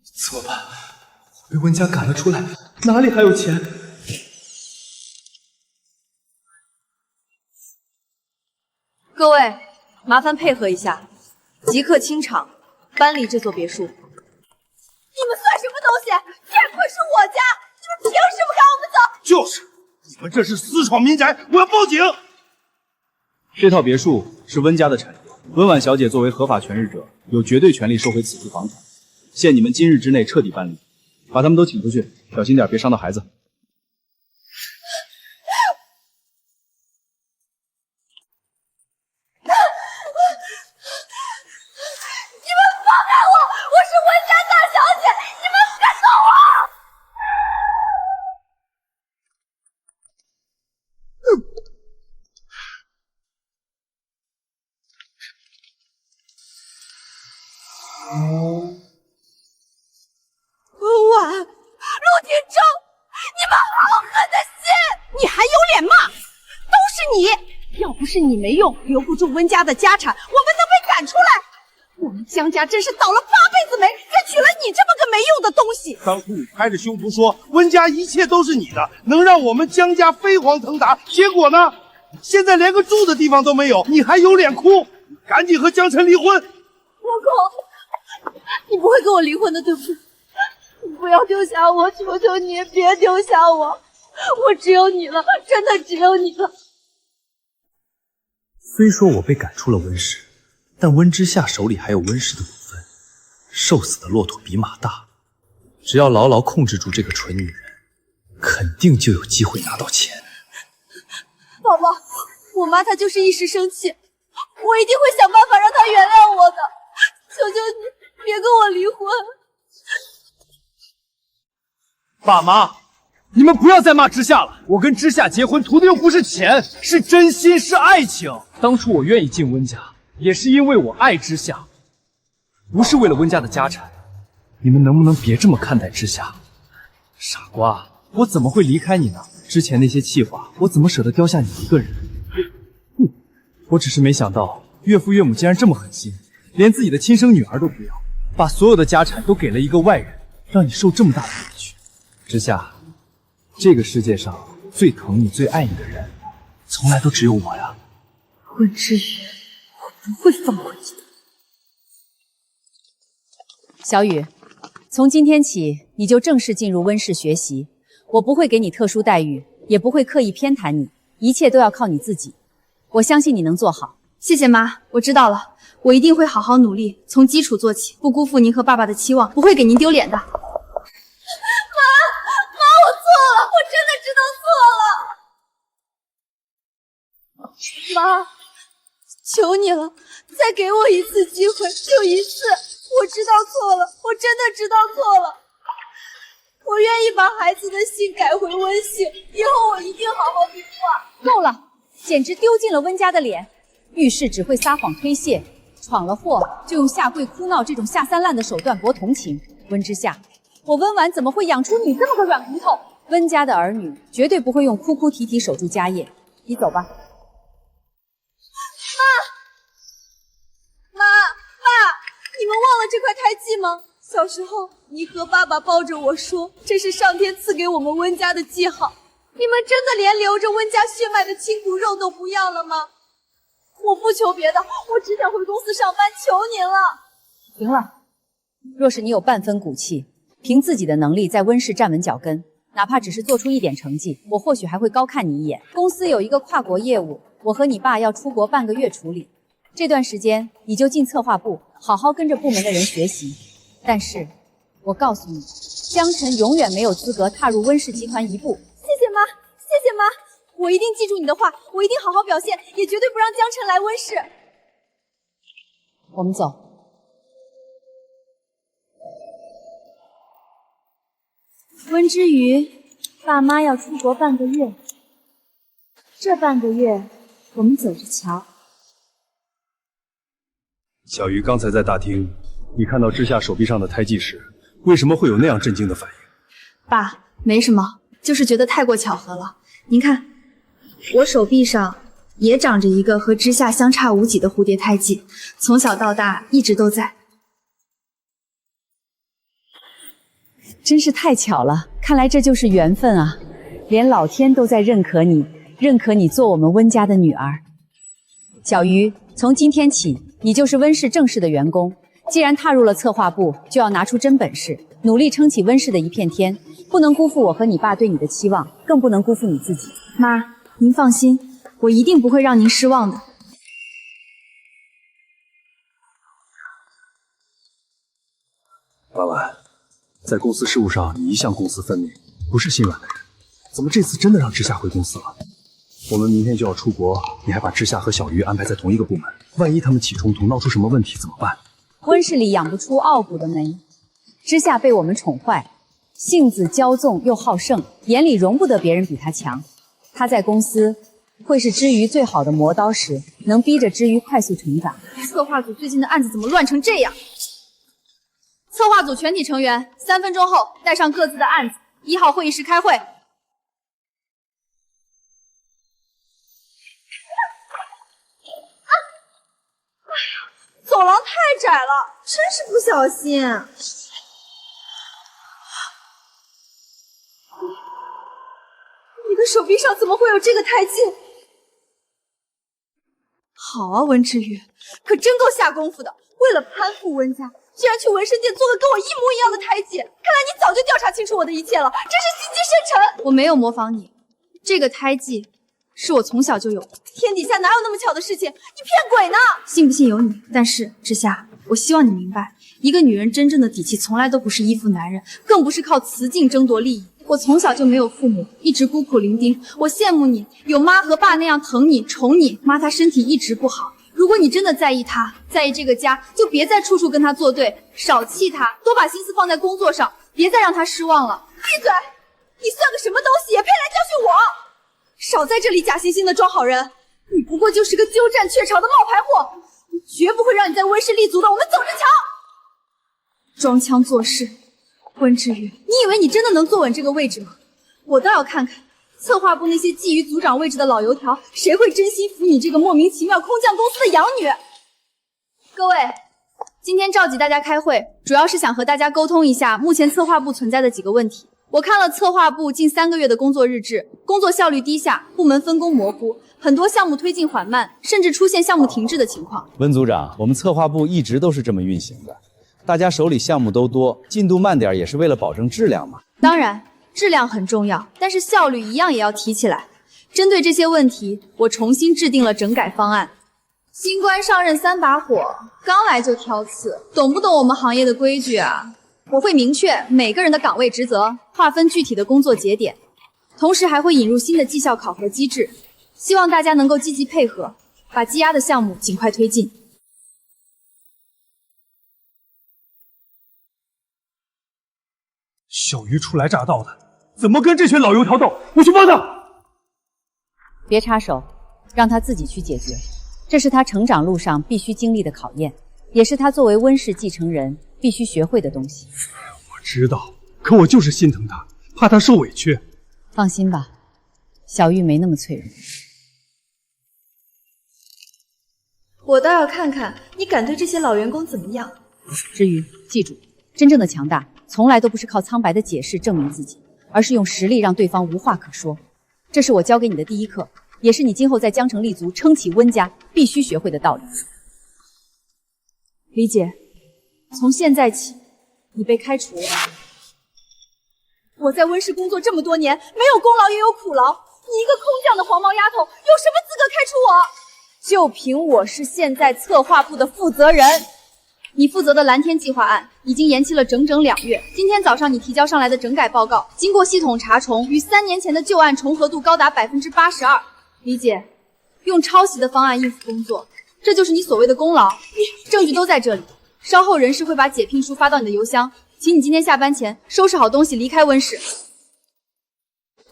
怎么办？我被温家赶了出来，哪里还有钱？各位，麻烦配合一下，即刻清场，搬离这座别墅。你们算什么东西？这可是我家，你们凭什么赶我们走？就是，你们这是私闯民宅，我要报警！这套别墅是温家的产业，温婉小姐作为合法权日者，有绝对权利收回此处房产。限你们今日之内彻底搬离，把他们都请出去，小心点，别伤到孩子。是你没用，留不住温家的家产，我们能被赶出来。我们江家真是倒了8辈子霉，才娶了你这么个没用的东西。当初你拍着胸脯说温家一切都是你的，能让我们江家飞黄腾达，结果呢？现在连个住的地方都没有，你还有脸哭？赶紧和江晨离婚！老公，你不会跟我离婚的，对不对？你不要丢下我，求求你别丢下我。我只有你了，真的只有你了。虽说我被赶出了温氏，但温之夏手里还有温氏的股份。瘦死的骆驼比马大，只要牢牢控制住这个蠢女人，肯定就有机会拿到钱。宝宝，我妈她就是一时生气，我一定会想办法让她原谅我的。求求你，别跟我离婚。爸妈，你们不要再骂之夏了。我跟之夏结婚图的又不是钱，是真心，是爱情。当初我愿意进温家，也是因为我爱之夏，不是为了温家的家产。你们能不能别这么看待之夏？傻瓜，我怎么会离开你呢？之前那些气话，我怎么舍得丢下你一个人？我只是没想到岳父岳母竟然这么狠心，连自己的亲生女儿都不要，把所有的家产都给了一个外人，让你受这么大的委屈。之夏，这个世界上最疼你、最爱你的人，从来都只有我呀。温之羽，我不会放过你的。小雨，从今天起，你就正式进入温氏学习。我不会给你特殊待遇，也不会刻意偏袒你，一切都要靠你自己。我相信你能做好。谢谢妈，我知道了，我一定会好好努力，从基础做起，不辜负您和爸爸的期望，不会给您丢脸的。妈，我错了，我真的知道错了。妈，求你了，再给我一次机会，就一次。我知道错了，我真的知道错了。我愿意把孩子的姓改回温姓，以后我一定好好听话。够了，简直丢尽了温家的脸。遇事只会撒谎推卸，闯了祸就用下跪哭闹这种下三滥的手段博同情。温之夏，我温婉怎么会养出你这么个软骨头？温家的儿女绝对不会用哭哭啼啼守住家业。你走吧。妈，你们忘了这块胎记吗？小时候，你和爸爸抱着我说，这是上天赐给我们温家的记号。你们真的连流着温家血脉的亲骨肉都不要了吗？我不求别的，我只想回公司上班，求您了。行了，若是你有半分骨气，凭自己的能力在温氏站稳脚跟，哪怕只是做出一点成绩，我或许还会高看你一眼。公司有一个跨国业务，我和你爸要出国半个月处理，这段时间你就进策划部，好好跟着部门的人学习。但是，我告诉你，江晨永远没有资格踏入温氏集团一步。谢谢妈，谢谢妈，我一定记住你的话，我一定好好表现，也绝对不让江晨来温氏。我们走。温之羽，爸妈要出国半个月，这半个月我们走着瞧。小鱼刚才在大厅，你看到之夏手臂上的胎记时，为什么会有那样震惊的反应？爸，没什么，就是觉得太过巧合了。您看，我手臂上也长着一个和之夏相差无几的蝴蝶胎记，从小到大一直都在。真是太巧了，看来这就是缘分啊！连老天都在认可你，认可你做我们温家的女儿。小鱼，从今天起，你就是温氏正式的员工。既然踏入了策划部，就要拿出真本事，努力撑起温氏的一片天，不能辜负我和你爸对你的期望，更不能辜负你自己。妈，您放心，我一定不会让您失望的。婉婉，在公司事务上，你一向公私分明，不是心软的人，怎么这次真的让之夏回公司了？我们明天就要出国，你还把之夏和小鱼安排在同一个部门，万一他们起冲突，闹出什么问题怎么办？温氏里养不出傲骨的梅，之夏被我们宠坏，性子骄纵又好胜，眼里容不得别人比他强。他在公司会是之瑜最好的磨刀石，能逼着之瑜快速成长。策划组最近的案子怎么乱成这样？策划组全体成员3分钟后带上各自的案子，1号会议室开会。走廊太窄了，真是不小心。你的手臂上怎么会有这个胎记？好啊，温之羽，可真够下功夫的。为了攀附温家，居然去纹身店做个跟我一模一样的胎记，看来你早就调查清楚我的一切了，真是心机深沉。我没有模仿你，这个胎记是我从小就有的。天底下哪有那么巧的事情？你骗鬼呢？信不信由你。但是之夏，我希望你明白，一个女人真正的底气从来都不是依附男人，更不是靠雌竞争夺利益。我从小就没有父母，一直孤苦伶仃。我羡慕你，有妈和爸那样疼你、宠你。妈她身体一直不好，如果你真的在意她，在意这个家，就别再处处跟她作对，少气她，多把心思放在工作上，别再让她失望了。闭嘴！你算个什么东西，也配来教训我？少在这里假惺惺的装好人，你不过就是个鸠占鹊巢的冒牌货，绝不会让你在温室立足的。我们走着瞧。装腔作势。温之羽，你以为你真的能坐稳这个位置吗？我倒要看看策划部那些觊觎组长位置的老油条，谁会真心服你这个莫名其妙空降公司的养女？各位，今天召集大家开会，主要是想和大家沟通一下目前策划部存在的几个问题。我看了策划部近3个月的工作日志，工作效率低下，部门分工模糊，很多项目推进缓慢，甚至出现项目停滞的情况。温组长，我们策划部一直都是这么运行的。大家手里项目都多，进度慢点也是为了保证质量嘛。当然，质量很重要，但是效率一样也要提起来。针对这些问题，我重新制定了整改方案。新官上任3把火，刚来就挑刺，懂不懂我们行业的规矩啊？我会明确每个人的岗位职责，划分具体的工作节点，同时还会引入新的绩效考核机制，希望大家能够积极配合，把积压的项目尽快推进。小鱼初来乍到的，怎么跟这群老油条斗？我去帮他！别插手，让他自己去解决。这是他成长路上必须经历的考验，也是他作为温氏继承人必须学会的东西。我知道，可我就是心疼他，怕他受委屈。放心吧，小玉没那么脆弱。我倒要看看你敢对这些老员工怎么样。至于记住，真正的强大从来都不是靠苍白的解释证明自己，而是用实力让对方无话可说。这是我教给你的第一课，也是你今后在江城立足、撑起温家必须学会的道理。李姐，从现在起，你被开除了。我在温氏工作这么多年，没有功劳也有苦劳，你一个空降的黄毛丫头，有什么资格开除我？就凭我是现在策划部的负责人。你负责的蓝天计划案已经延期了整整2月。今天早上你提交上来的整改报告，经过系统查重，与3年前的旧案重合度高达82%。李姐，用抄袭的方案应付工作，这就是你所谓的功劳。证据都在这里，稍后人事会把解聘书发到你的邮箱，请你今天下班前收拾好东西离开温室。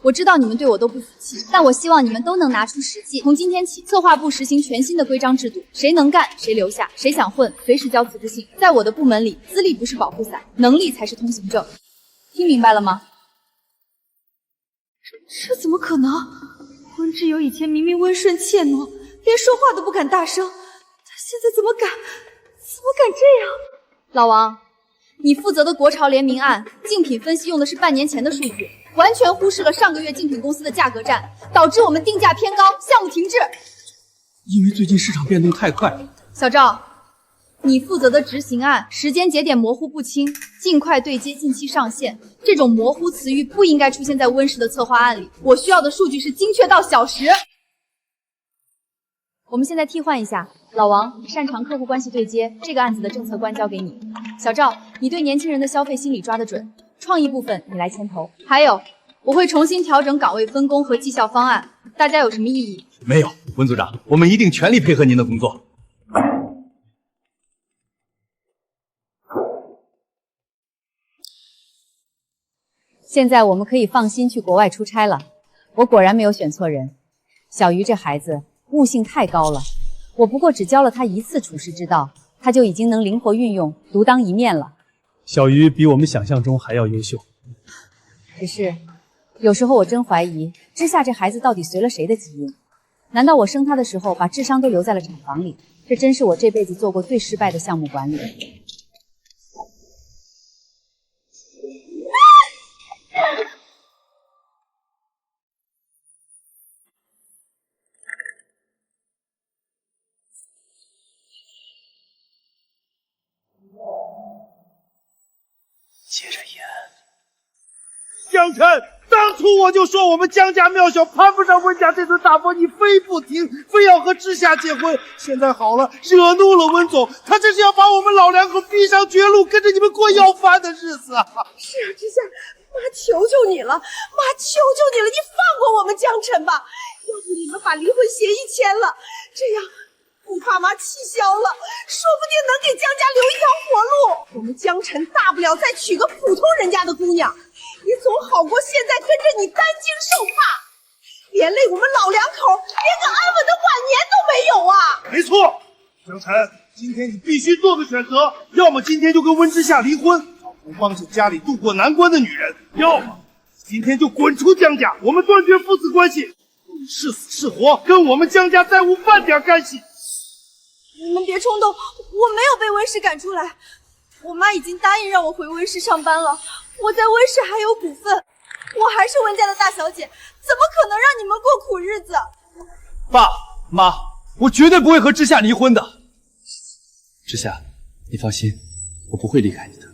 我知道你们对我都不服气，但我希望你们都能拿出实际。从今天起，策划部实行全新的规章制度，谁能干谁留下，谁想混随时交辞职信。在我的部门里，资历不是保护伞，能力才是通行证。听明白了吗？这怎么可能？温之友以前明明温顺怯懦，连说话都不敢大声，他现在怎么敢这样？老王，你负责的国潮联名案竞品分析用的是半年前的数据，完全忽视了上个月竞品公司的价格战，导致我们定价偏高，项目停滞。因为最近市场变动太快。小赵，你负责的执行案时间节点模糊不清，尽快对接，近期上线。这种模糊词语不应该出现在温氏的策划案里。我需要的数据是精确到小时。我们现在替换一下，老王擅长客户关系对接，这个案子的政策官交给你。小赵，你对年轻人的消费心理抓得准，创意部分你来牵头。还有，我会重新调整岗位分工和绩效方案，大家有什么异议？没有，温组长，我们一定全力配合您的工作。现在我们可以放心去国外出差了。我果然没有选错人，小鱼这孩子悟性太高了，我不过只教了他1次处世之道，他就已经能灵活运用，独当一面了。小鱼比我们想象中还要优秀。只是有时候我真怀疑之夏这孩子到底随了谁的基因？难道我生他的时候把智商都留在了厂房里？这真是我这辈子做过最失败的项目管理。接着演。江辰，当初我就说我们江家庙小攀不上温家这顿大锅，你非不听，非要和知夏结婚。现在好了，惹怒了温总，他这是要把我们老两口逼上绝路，跟着你们过要饭的日子啊！是啊，知夏，妈求求你了，妈求求你了，你放过我们江辰吧！要不你们把离婚协议签了，这样你爸妈气消了，说不定能给江家留一条活路。我们江辰大不了再娶个普通人家的姑娘，也总好过现在跟着你担惊受怕，连累我们老两口连个安稳的晚年都没有啊！没错，江辰，今天你必须做个选择，要么今天就跟温之夏离婚，找不帮着家里渡过难关的女人；要么今天就滚出江家，我们断绝父子关系，是死是活跟我们江家再无半点干系。你们别冲动，我没有被温氏赶出来，我妈已经答应让我回温氏上班了，我在温氏还有股份，我还是温家的大小姐，怎么可能让你们过苦日子？爸妈，我绝对不会和知夏离婚的。知夏，你放心，我不会离开你的。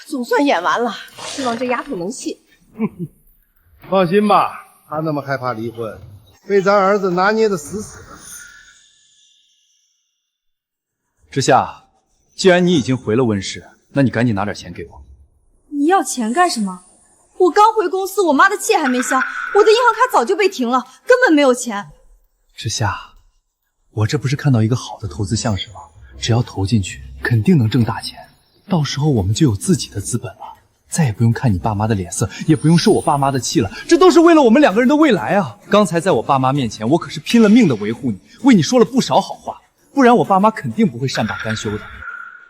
总算演完了，希望这丫头能信。放心吧，他那么害怕离婚，被咱儿子拿捏的死死的。知夏，既然你已经回了温氏，那你赶紧拿点钱给我。你要钱干什么？我刚回公司，我妈的气还没消，我的银行卡早就被停了，根本没有钱。知夏，我这不是看到一个好的投资项是吗？只要投进去，肯定能挣大钱，到时候我们就有自己的资本了，再也不用看你爸妈的脸色，也不用受我爸妈的气了，这都是为了我们两个人的未来啊！刚才在我爸妈面前，我可是拼了命的维护你，为你说了不少好话，不然我爸妈肯定不会善罢甘休的。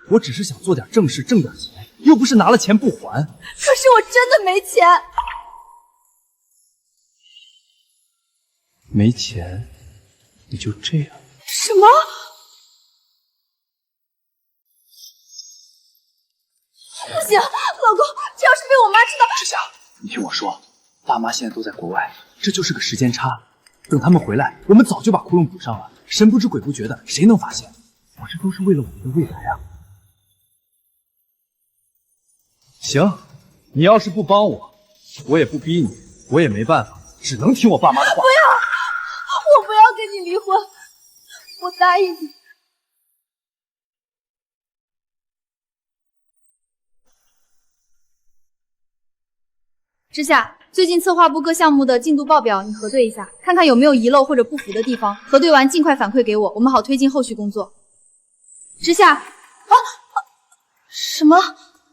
我只是想做点正事，挣点钱，又不是拿了钱不还。可是我真的没钱。没钱，你就这样？什么？不行，老公，这要是被我妈知道……知夏，你听我说，爸妈现在都在国外，这就是个时间差。等他们回来，我们早就把窟窿补上了，神不知鬼不觉的，谁能发现？我这都是为了我们的未来啊！行，你要是不帮我，我也不逼你，我也没办法，只能听我爸妈的话。不要，我不要跟你离婚，我答应你。知夏，最近策划部各项目的进度报表你核对一下，看看有没有遗漏或者不符的地方，核对完尽快反馈给我，我们好推进后续工作。知夏，什么？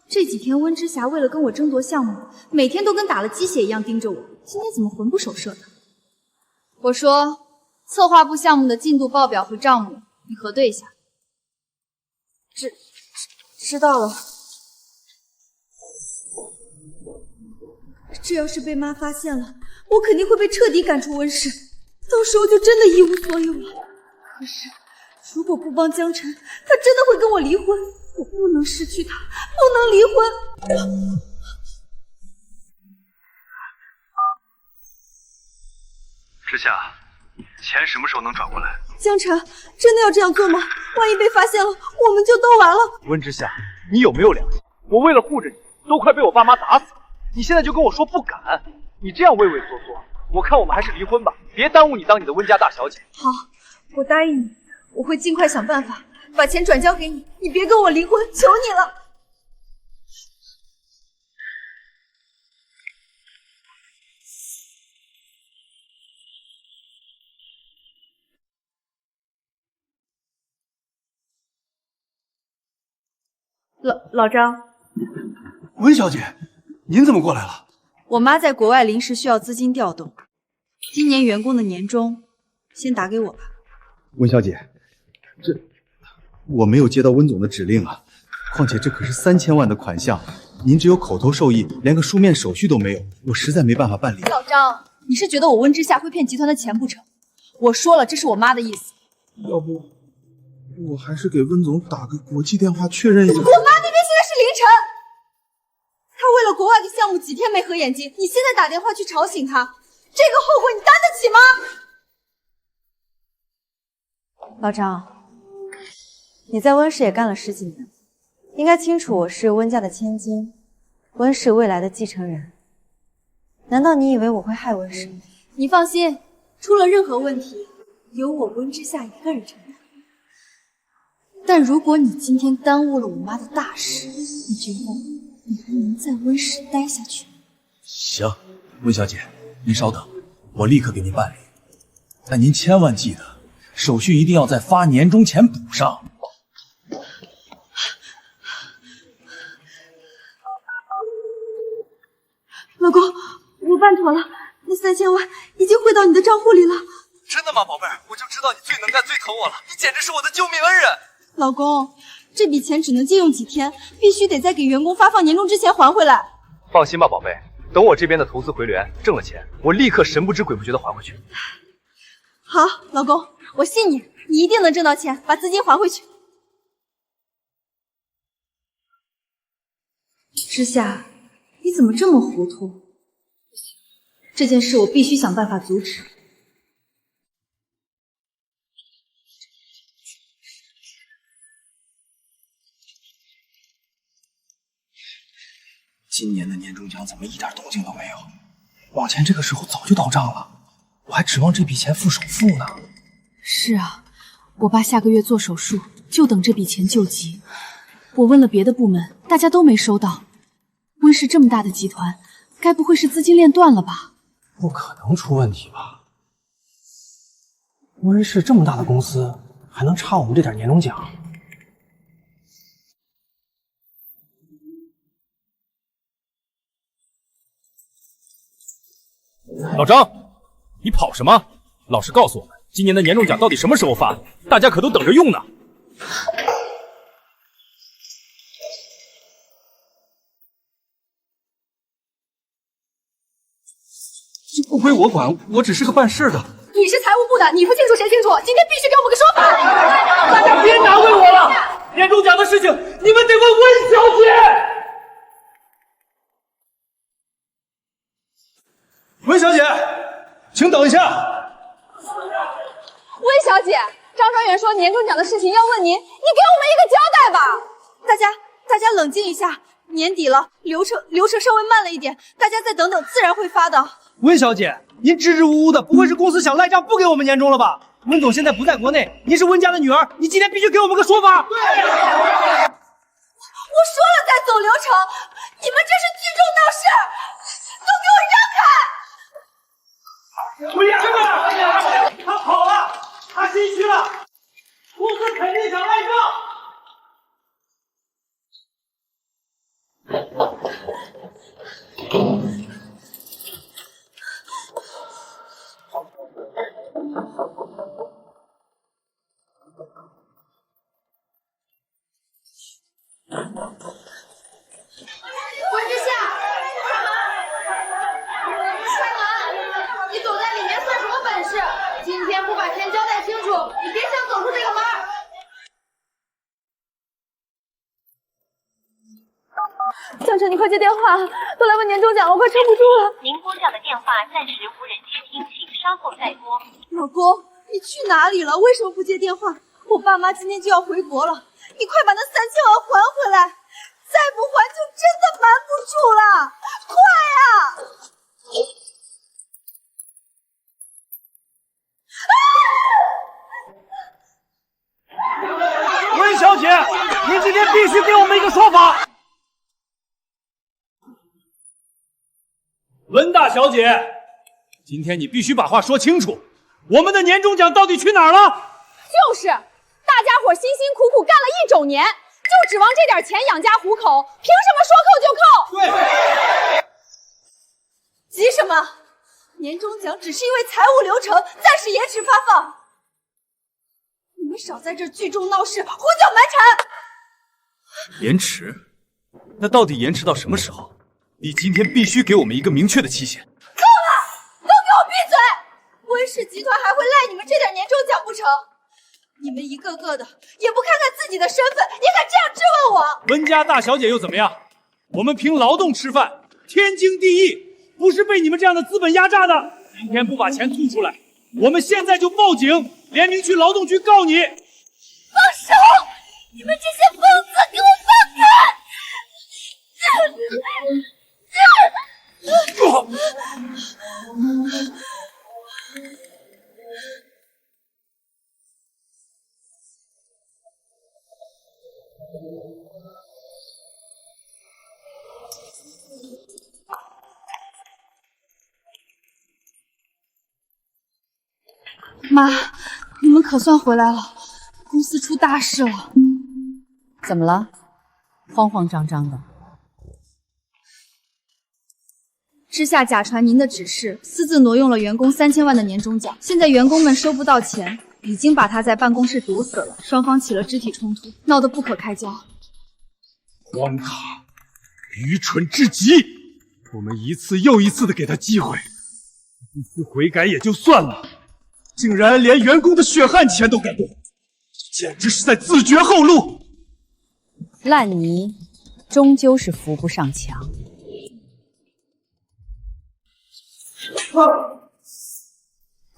这几天温之霞为了跟我争夺项目，每天都跟打了鸡血一样盯着我，今天怎么魂不守舍的？我说，策划部项目的进度报表和账目，你核对一下。知道了。这要是被妈发现了，我肯定会被彻底赶出温氏，到时候就真的一无所有了。可是，如果不帮江辰，他真的会跟我离婚。我不能失去他，不能离婚。知夏，钱什么时候能转过来？江辰，真的要这样做吗？万一被发现了，我们就都完了。温之夏，你有没有良心？我为了护着你，都快被我爸妈打死了，你现在就跟我说不敢？你这样畏畏缩缩，我看我们还是离婚吧，别耽误你当你的温家大小姐。好，我答应你，我会尽快想办法把钱转交给你，你别跟我离婚，求你了。老张，温小姐，您怎么过来了？我妈在国外临时需要资金调动，今年员工的年终先打给我吧。温小姐，我没有接到温总的指令啊，况且这可是3000万的款项，您只有口头授意，连个书面手续都没有，我实在没办法办理。老张，你是觉得我温之夏会骗集团的钱不成？我说了，这是我妈的意思。要不我还是给温总打个国际电话确认一下。我妈那边现在是凌晨，她为了国外的项目几天没合眼睛，你现在打电话去吵醒她，这个后果你担得起吗？老张，你在温氏也干了10几年，应该清楚我是温家的千金，温氏未来的继承人。难道你以为我会害温氏？你放心，出了任何问题，由我温之夏一个人承担。但如果你今天耽误了我妈的大事，你觉得你还能在温氏待下去？行，温小姐，您稍等，我立刻给您办理。但您千万记得，手续一定要在发年终前补上。老公，我办妥了，那3000万已经汇到你的账户里了。真的吗，宝贝儿？我就知道你最能干、最疼我了，你简直是我的救命恩人。老公，这笔钱只能借用几天，必须得在给员工发放年终之前还回来。放心吧，宝贝，等我这边的投资回流，挣了钱，我立刻神不知鬼不觉的还回去。好，老公，我信你，你一定能挣到钱，把资金还回去。之夏，你怎么这么糊涂？不行，这件事我必须想办法阻止。今年的年终奖怎么一点动静都没有？往前这个时候早就到账了，我还指望这笔钱付首付呢。是啊，我爸下个月做手术，就等这笔钱救急。我问了别的部门，大家都没收到。温氏这么大的集团，该不会是资金链断了吧？不可能出问题吧？温氏这么大的公司，还能差我们这点年终奖？老张，你跑什么？老实告诉我们，今年的年终奖到底什么时候发？大家可都等着用呢。这不归我管，我只是个办事的。你是财务部的，你不清楚谁清楚？今天必须给我们个说法！大家别难为我了，年终奖的事情你们得问温小姐。温小姐，请等一下。温小姐，张专员说年终奖的事情要问您，你给我们一个交代吧。大家冷静一下，年底了，流程稍微慢了一点，大家再等等，自然会发的。温小姐，您支支吾吾的，不会是公司想赖账不给我们年终了吧？温总现在不在国内，您是温家的女儿，你今天必须给我们个说法。对，我说了再走流程，你们这是聚众闹事，都给我让开！不要他跑了，他心虚了，公司肯定想赖账。温之夏，开门！你躲在里面算什么本事？今天不把钱交代清楚，你别想走出这个门。江晨，你快接电话，都来问年终奖了，我快撑不住了。您拨叫的电话暂时无人接听，请稍后再拨。老公，你去哪里了？为什么不接电话？我爸妈今天就要回国了，你快把那3000万还回来，再不还就真的瞒不住了，快啊！温小姐，您今天必须给我们一个说法。温大小姐，今天你必须把话说清楚，我们的年终奖到底去哪儿了？就是，大家伙辛辛苦苦干了1整年，就指望这点钱养家糊口，凭什么说扣就扣？对，急什么？年终奖只是因为财务流程暂时延迟发放，你们少在这聚众闹事，胡搅蛮缠。延迟？那到底延迟到什么时候？你今天必须给我们一个明确的期限。够了，都给我闭嘴！温氏集团还会赖你们这点年终奖不成？你们一个个的也不看看自己的身份，也敢这样质问我？温家大小姐又怎么样？我们凭劳动吃饭，天经地义，不是被你们这样的资本压榨的。今天不把钱吐出来，我们现在就报警，联名去劳动局告你。放手！妈，你们可算回来了，公司出大事了。怎么了？慌慌张张的。知夏假传您的指示，私自挪用了员工3000万的年终奖，现在员工们收不到钱，已经把他在办公室毒死了。双方起了肢体冲突，闹得不可开交。荒唐，愚蠢至极！我们一次又一次的给他机会，一次悔改也就算了，竟然连员工的血汗钱都敢动，简直是在自绝后路！烂泥终究是扶不上墙。快都给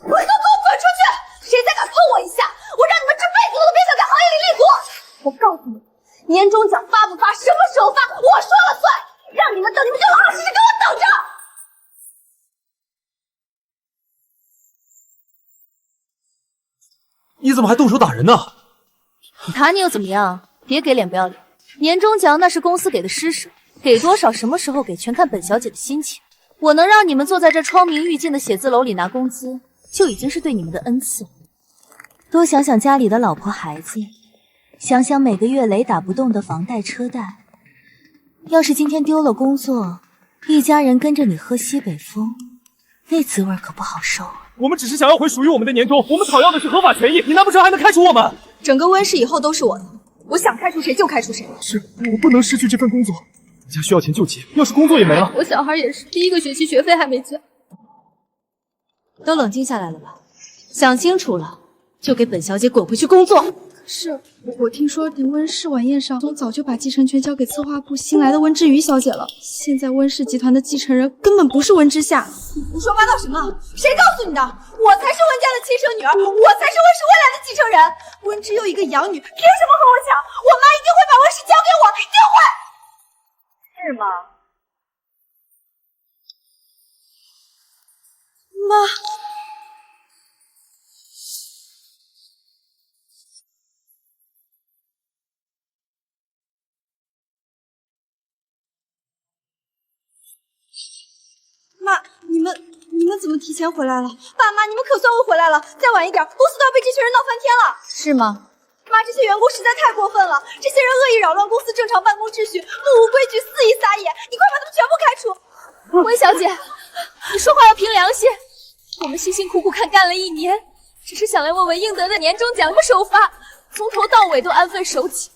我滚出去！谁再敢碰我一下，我让你们这辈子都别想在行业里立足！我告诉你，年终奖发不发，什么时候发，我说了算！让你们等，你们就老老实实给我等着！你怎么还动手打人呢？打你又怎么样？别给脸不要脸！年终奖那是公司给的施舍，给多少什么时候给，全看本小姐的心情。我能让你们坐在这窗明玉净的写字楼里拿工资，就已经是对你们的恩赐了。多想想家里的老婆孩子，想想每个月雷打不动的房贷车贷。要是今天丢了工作，一家人跟着你喝西北风，那滋味可不好受啊。我们只是想要回属于我们的年终，我们讨要的是合法权益，你难不成还能开除我们？整个温室以后都是我的，我想开除谁就开除谁。是我不能失去这份工作，家需要钱救急，要是工作也没了，我小孩也是，第1个学期学费还没交。都冷静下来了吧？想清楚了，就给本小姐滚回去工作。是我听说等温室晚宴上，总早就把继承权交给策划部新来的温之瑜小姐了。现在温氏集团的继承人根本不是温之夏。你胡说八道什么？谁告诉你的？我才是温家的亲生女儿，我才是温氏未来的继承人。温之又一个养女，凭什么和我抢？我妈一定会把温氏交给我，一定会。是吗？妈。妈，你们怎么提前回来了？爸妈，你们可算会回来了！再晚一点，公司都要被这群人闹翻天了。是吗？妈，这些员工实在太过分了！这些人恶意扰乱公司正常办公秩序，目无规矩，肆意撒野！你快把他们全部开除！温小姐，你说话要凭良心。我们辛辛苦苦干了1年，只是想来问问应得的年终奖什么时候发，从头到尾都安分守己。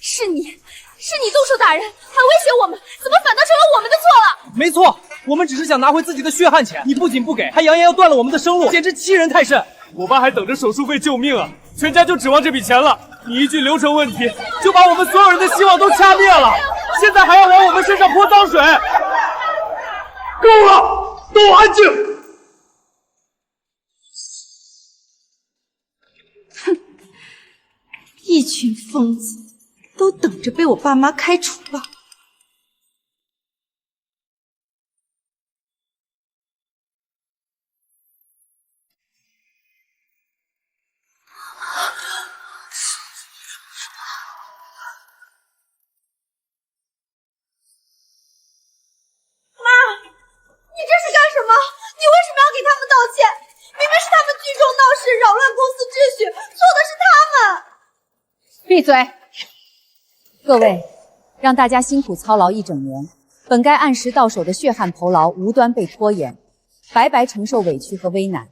是你动手打人，还威胁我们，怎么反倒成了我们的错了？没错，我们只是想拿回自己的血汗钱，你不仅不给，还扬言要断了我们的生路，简直欺人太甚！我爸还等着手术费救命啊，全家就指望这笔钱了。你一句流程问题，就把我们所有人的希望都掐灭了，现在还要往我们身上泼脏水！够了，都安静！哼，一群疯子，都等着被我爸妈开除吧。你这是干什么？你为什么要给他们道歉？明明是他们聚众闹事，扰乱公司秩序，错的是他们。闭嘴！各位，让大家辛苦操劳1整年，本该按时到手的血汗酬劳无端被拖延，白白承受委屈和危难。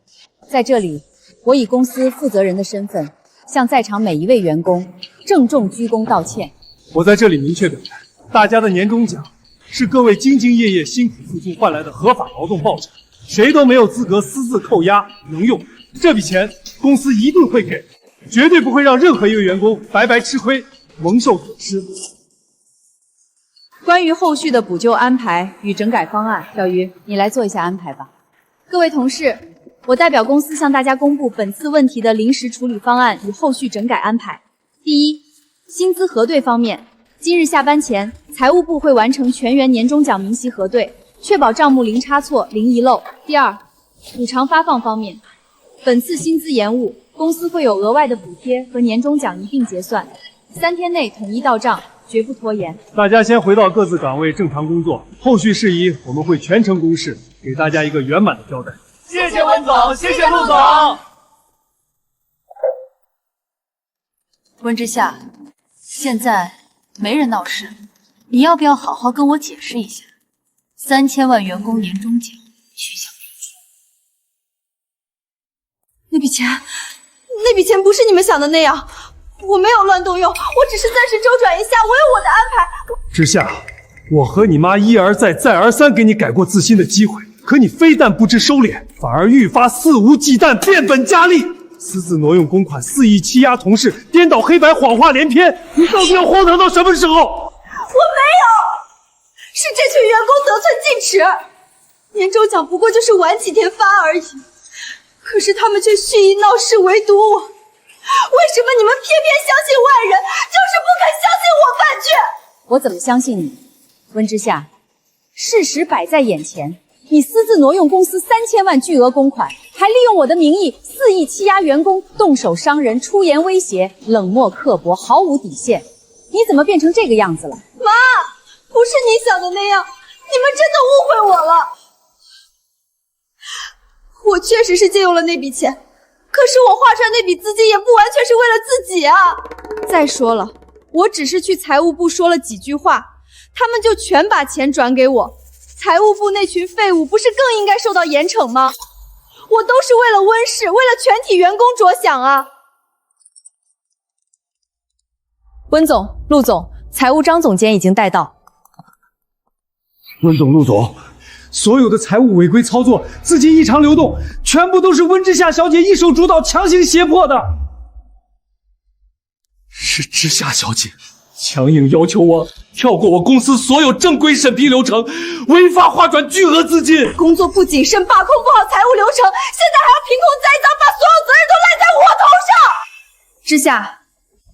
在这里，我以公司负责人的身份，向在场每一位员工郑重鞠躬道歉。我在这里明确表态，大家的年终奖是各位兢兢业业、辛苦付出换来的合法劳动报酬，谁都没有资格私自扣押能用。这笔钱公司一定会给，绝对不会让任何一个员工白白吃亏、蒙受损失。关于后续的补救安排与整改方案，小鱼，你来做一下安排吧。各位同事，我代表公司向大家公布本次问题的临时处理方案与后续整改安排。第一，薪资核对方面，今日下班前，财务部会完成全员年终奖明细核对，确保账目零差错、零遗漏。第二，补偿发放方面，本次薪资延误，公司会有额外的补贴和年终奖一并结算。3天内统一到账，绝不拖延。大家先回到各自岗位，正常工作。后续事宜我们会全程公示，给大家一个圆满的交代。谢谢温总，谢谢陆总。温之夏，现在没人闹事，你要不要好好跟我解释一下？3000万员工年终奖取消。那笔钱不是你们想的那样，我没有乱动用，我只是暂时周转一下，我有我的安排。之夏，我和你妈一而再再而三给你改过自新的机会，可你非但不知收敛，反而愈发肆无忌惮，变本加厉，私自挪用公款，肆意欺压同事，颠倒黑白，谎话连篇。你到底要荒唐到什么时候？我没有，是这群员工得寸进尺，年终奖不过就是晚几天发而已。可是他们却蓄意闹事，围堵我。为什么你们偏偏相信外人，就是不肯相信我半句？我怎么相信你？温之夏，事实摆在眼前，你私自挪用公司3000万巨额公款，还利用我的名义肆意欺压员工，动手伤人，出言威胁，冷漠刻薄，毫无底线。你怎么变成这个样子了？妈，不是你想的那样，你们真的误会我了。我确实是借用了那笔钱，可是我划出来那笔资金也不完全是为了自己啊。再说了，我只是去财务部说了几句话，他们就全把钱转给我。财务部那群废物不是更应该受到严惩吗？我都是为了温氏，为了全体员工着想啊。温总、陆总，财务张总监已经带到。温总、陆总，所有的财务违规操作、资金异常流动，全部都是温之夏小姐一手主导、强行胁迫的。是之夏小姐强硬要求我跳过我公司所有正规审批流程，违法划转巨额资金，工作不谨慎，把控不好财务流程，现在还要凭空栽赃，把所有责任都赖在我头上。之夏，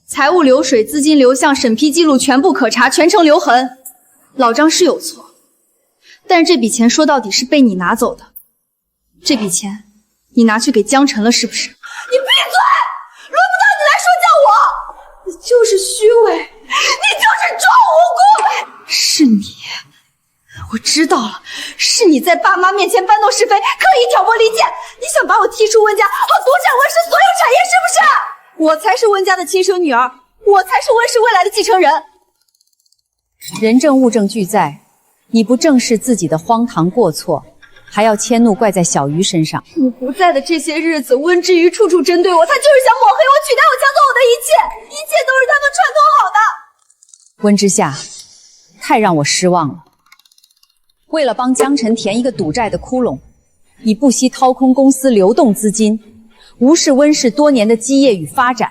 财务流水、资金流向、审批记录全部可查，全程留痕。老张是有错，但是这笔钱说到底是被你拿走的。这笔钱你拿去给江晨了，是不是？你闭嘴！轮不到你来说教我！你就是虚伪，你就是装无辜！是你，我知道了，是你在爸妈面前搬弄是非，刻意挑拨离间，你想把我踢出温家，好独占温氏所有产业，是不是？我才是温家的亲生女儿，我才是温氏未来的继承人。人证物证俱在，你不正视自己的荒唐过错，还要迁怒怪在小鱼身上。你不在的这些日子，温之瑜处处针对我，他就是想抹黑我，取代我，抢走我的一切，一切都是他们串通好的。温之夏，太让我失望了。为了帮江晨填一个赌债的窟窿，你不惜掏空公司流动资金，无视温氏多年的基业与发展，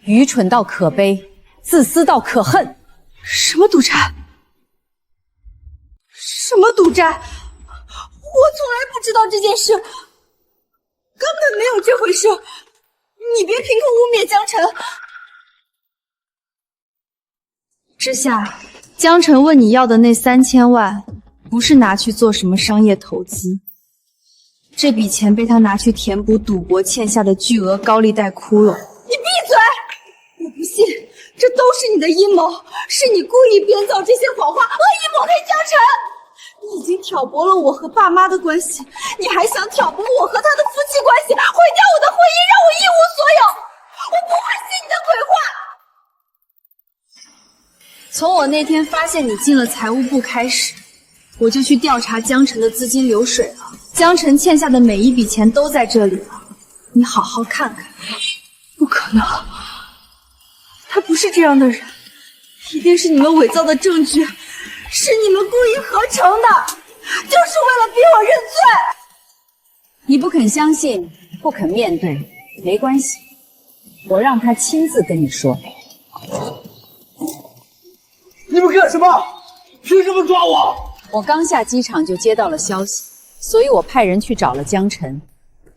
愚蠢到可悲，自私到可恨。什么赌债？什么赌债？我从来不知道这件事，根本没有这回事。你别凭空污蔑江晨。之夏，江晨问你要的那3000万，不是拿去做什么商业投资，这笔钱被他拿去填补赌博欠下的巨额高利贷窟窿。你闭嘴！我不信，这都是你的阴谋，是你故意编造这些谎话，恶意抹黑江晨。你已经挑拨了我和爸妈的关系，你还想挑拨我和他的夫妻关系，毁掉我的婚姻，让我一无所有。我不会信你的鬼话。从我那天发现你进了财务部开始，我就去调查江晨的资金流水了。江晨欠下的每一笔钱都在这里了，你好好看看。不可能，他不是这样的人，一定是你们伪造的证据，是你们故意合成的，就是为了逼我认罪。你不肯相信，不肯面对，没关系，我让他亲自跟你说。你们干什么？凭什么抓我？我刚下机场就接到了消息，所以我派人去找了江晨。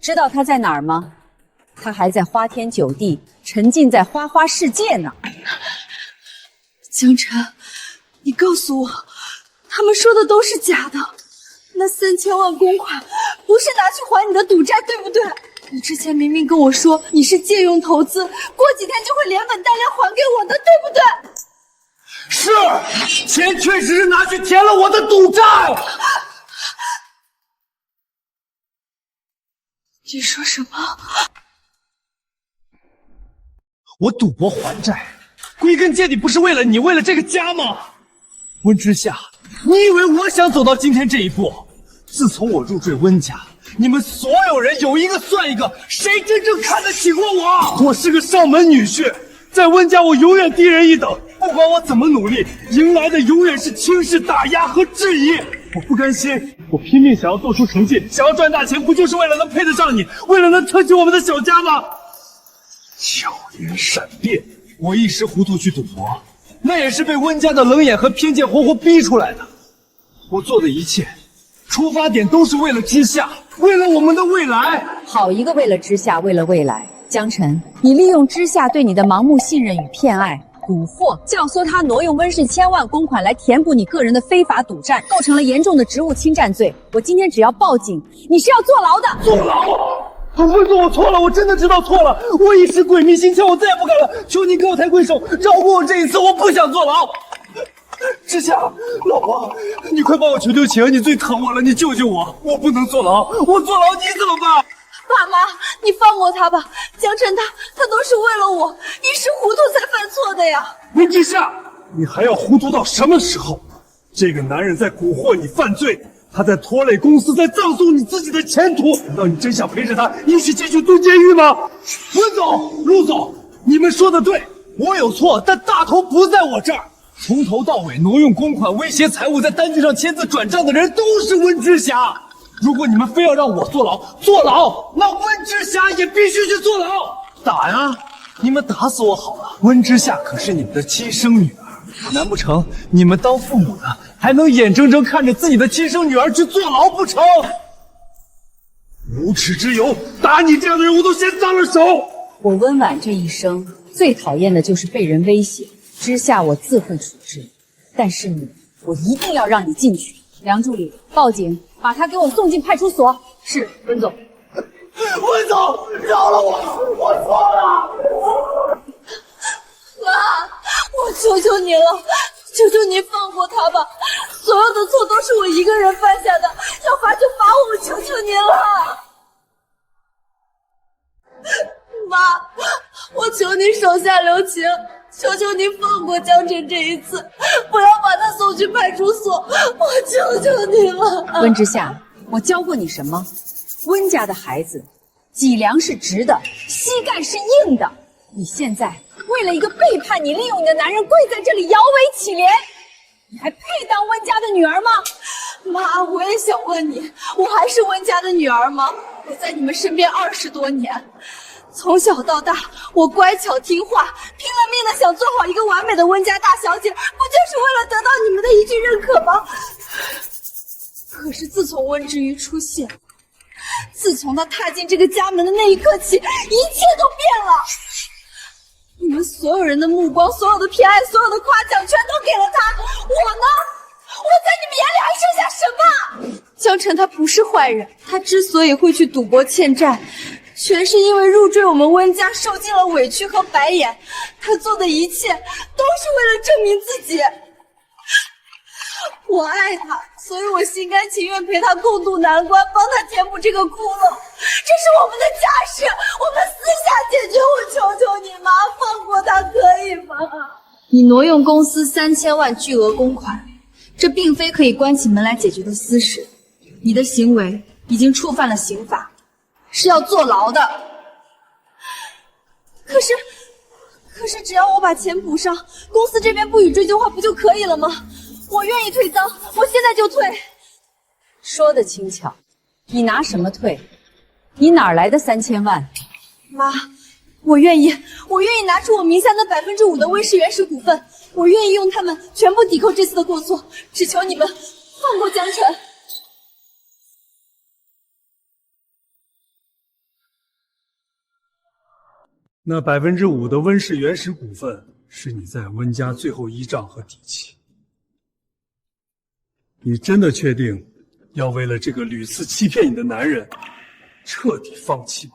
知道他在哪儿吗？他还在花天酒地，沉浸在花花世界呢。江晨，你告诉我，他们说的都是假的。那3000万公款不是拿去还你的赌债，对不对？你之前明明跟我说你是借用投资，过几天就会连本带利还给我的，对不对？是，钱确实是拿去填了我的赌债。你说什么？我赌博还债，归根结底不是为了你，为了这个家吗？温之夏，你以为我想走到今天这一步？自从我入赘温家，你们所有人有一个算一个，谁真正看得起过我？我是个上门女婿，在温家我永远低人一等，不管我怎么努力，迎来的永远是轻视、打压和质疑。我不甘心，我拼命想要做出成绩，想要赚大钱，不就是为了能配得上你，为了能撑起我们的小家吗？巧言善辩，我一时糊涂去赌博，那也是被温家的冷眼和偏见活活逼出来的。我做的一切，出发点都是为了之夏，为了我们的未来。好一个为了之夏，为了未来！江晨，你利用之夏对你的盲目信任与偏爱，蛊惑、教唆他挪用温氏千万公款来填补你个人的非法赌债，构成了严重的职务侵占罪。我今天只要报警，你是要坐牢的。坐牢？温总，我错了，我真的知道错了，我一时鬼迷心窍，我再也不敢了，求你给我抬贵手，饶过我这一次，我不想坐牢。之夏，老婆，你快帮我求求情，你最疼我了，你救救我，我不能坐牢，我坐牢你怎么办？爸妈，你放过他吧，江晨他都是为了我，一时糊涂才犯错的呀。温之夏，你还要糊涂到什么时候？这个男人在蛊惑你犯罪，他在拖累公司，在葬送你自己的前途。难道你真想陪着他一起进去蹲监狱吗？温总、陆总，你们说的对，我有错，但大头不在我这儿。从头到尾挪用公款、威胁财物，在单据上签字转账的人都是温之夏。如果你们非要让我坐牢，那温之夏也必须去坐牢。打呀！你们打死我好了。温之夏可是你们的亲生女儿，难不成你们当父母的还能眼睁睁看着自己的亲生女儿去坐牢不成？无耻之尤，打你这样的人我都嫌脏了手。我温婉这一生最讨厌的就是被人威胁，之夏我自会处置，但是你，我一定要让你进去。梁助理，报警，把他给我送进派出所。是，温总。温总，饶了我，我错了。妈，我求求你了，求求你放过他吧，所有的错都是我一个人犯下的，要罚就罚我，我求求您了。妈，我求你手下留情，求求你放过江晨这一次，不要把他送去派出所，我求求你了。温之夏，我教过你什么？温家的孩子，脊梁是直的，膝盖是硬的。你现在为了一个背叛你、利用你的男人，跪在这里摇尾乞怜，你还配当温家的女儿吗？妈，我也想问你，我还是温家的女儿吗？我在你们身边20多年，从小到大，我乖巧听话，拼了命的想做好一个完美的温家大小姐，不就是为了得到你们的一句认可吗？可是自从温之瑜出现，自从他踏进这个家门的那一刻起，一切都变了。你们所有人的目光，所有的偏爱，所有的夸奖，全都给了他。我呢？我在你们眼里还剩下什么？江晨他不是坏人，他之所以会去赌博欠债，全是因为入赘我们温家受尽了委屈和白眼。他做的一切都是为了证明自己。我爱他，所以我心甘情愿陪他共度难关，帮他填补这个窟窿。这是我们的家事，我们私下解决。我求求你妈，放过他可以吗？你挪用公司3000万巨额公款，这并非可以关起门来解决的私事。你的行为已经触犯了刑法，是要坐牢的。可是只要我把钱补上，公司这边不予追究的话，不就可以了吗？我愿意退赃，我现在就退。说得轻巧，你拿什么退？你哪来的3000万？妈，我愿意拿出我名下那5%的温氏原始股份，我愿意用它们全部抵扣这次的过错，只求你们放过江晨。那5%的温氏原始股份是你在温家最后依仗和底气。你真的确定要为了这个屡次欺骗你的男人彻底放弃吗？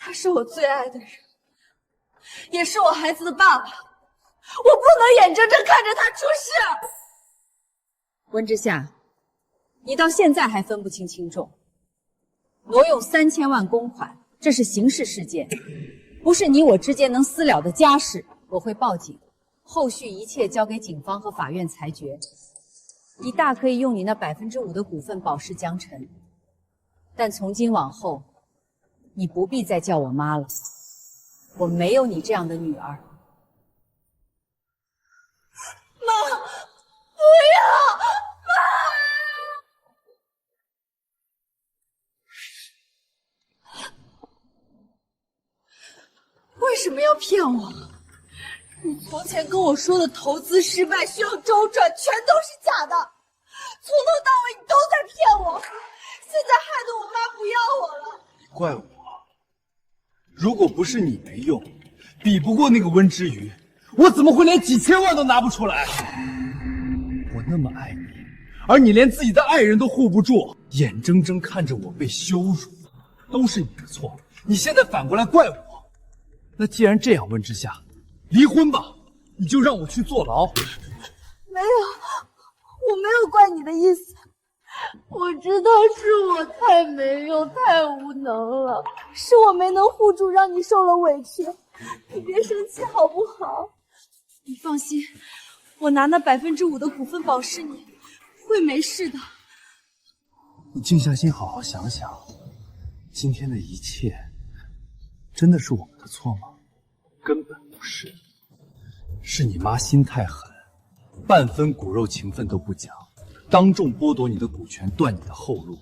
他是我最爱的人，也是我孩子的爸爸，我不能眼睁睁看着他出事。温之夏，你到现在还分不清轻重。挪用3000万公款，这是刑事事件，不是你我之间能私了的家事。我会报警，后续一切交给警方和法院裁决。你大可以用你那5%的股份保释江晨，但从今往后，你不必再叫我妈了。我没有你这样的女儿。妈，不要！妈！为什么要骗我？你从前跟我说的投资失败需要周转，全都是假的，从头到尾你都在骗我，现在害得我妈不要我了。怪我？如果不是你没用，比不过那个温之瑜，我怎么会连几千万都拿不出来？我那么爱你，而你连自己的爱人都护不住，眼睁睁看着我被羞辱，都是你的错。你现在反过来怪我，那既然这样，温之夏，离婚吧，你就让我去坐牢。没有，我没有怪你的意思。我知道是我太没用、太无能了，是我没能护住，让你受了委屈。你别生气好不好？你放心，我拿那5%的股份保释你，会没事的。你静下心好好想想，今天的一切真的是我们的错吗？根本不是，是你妈心太狠，半分骨肉情分都不讲，当众剥夺你的股权，断你的后路，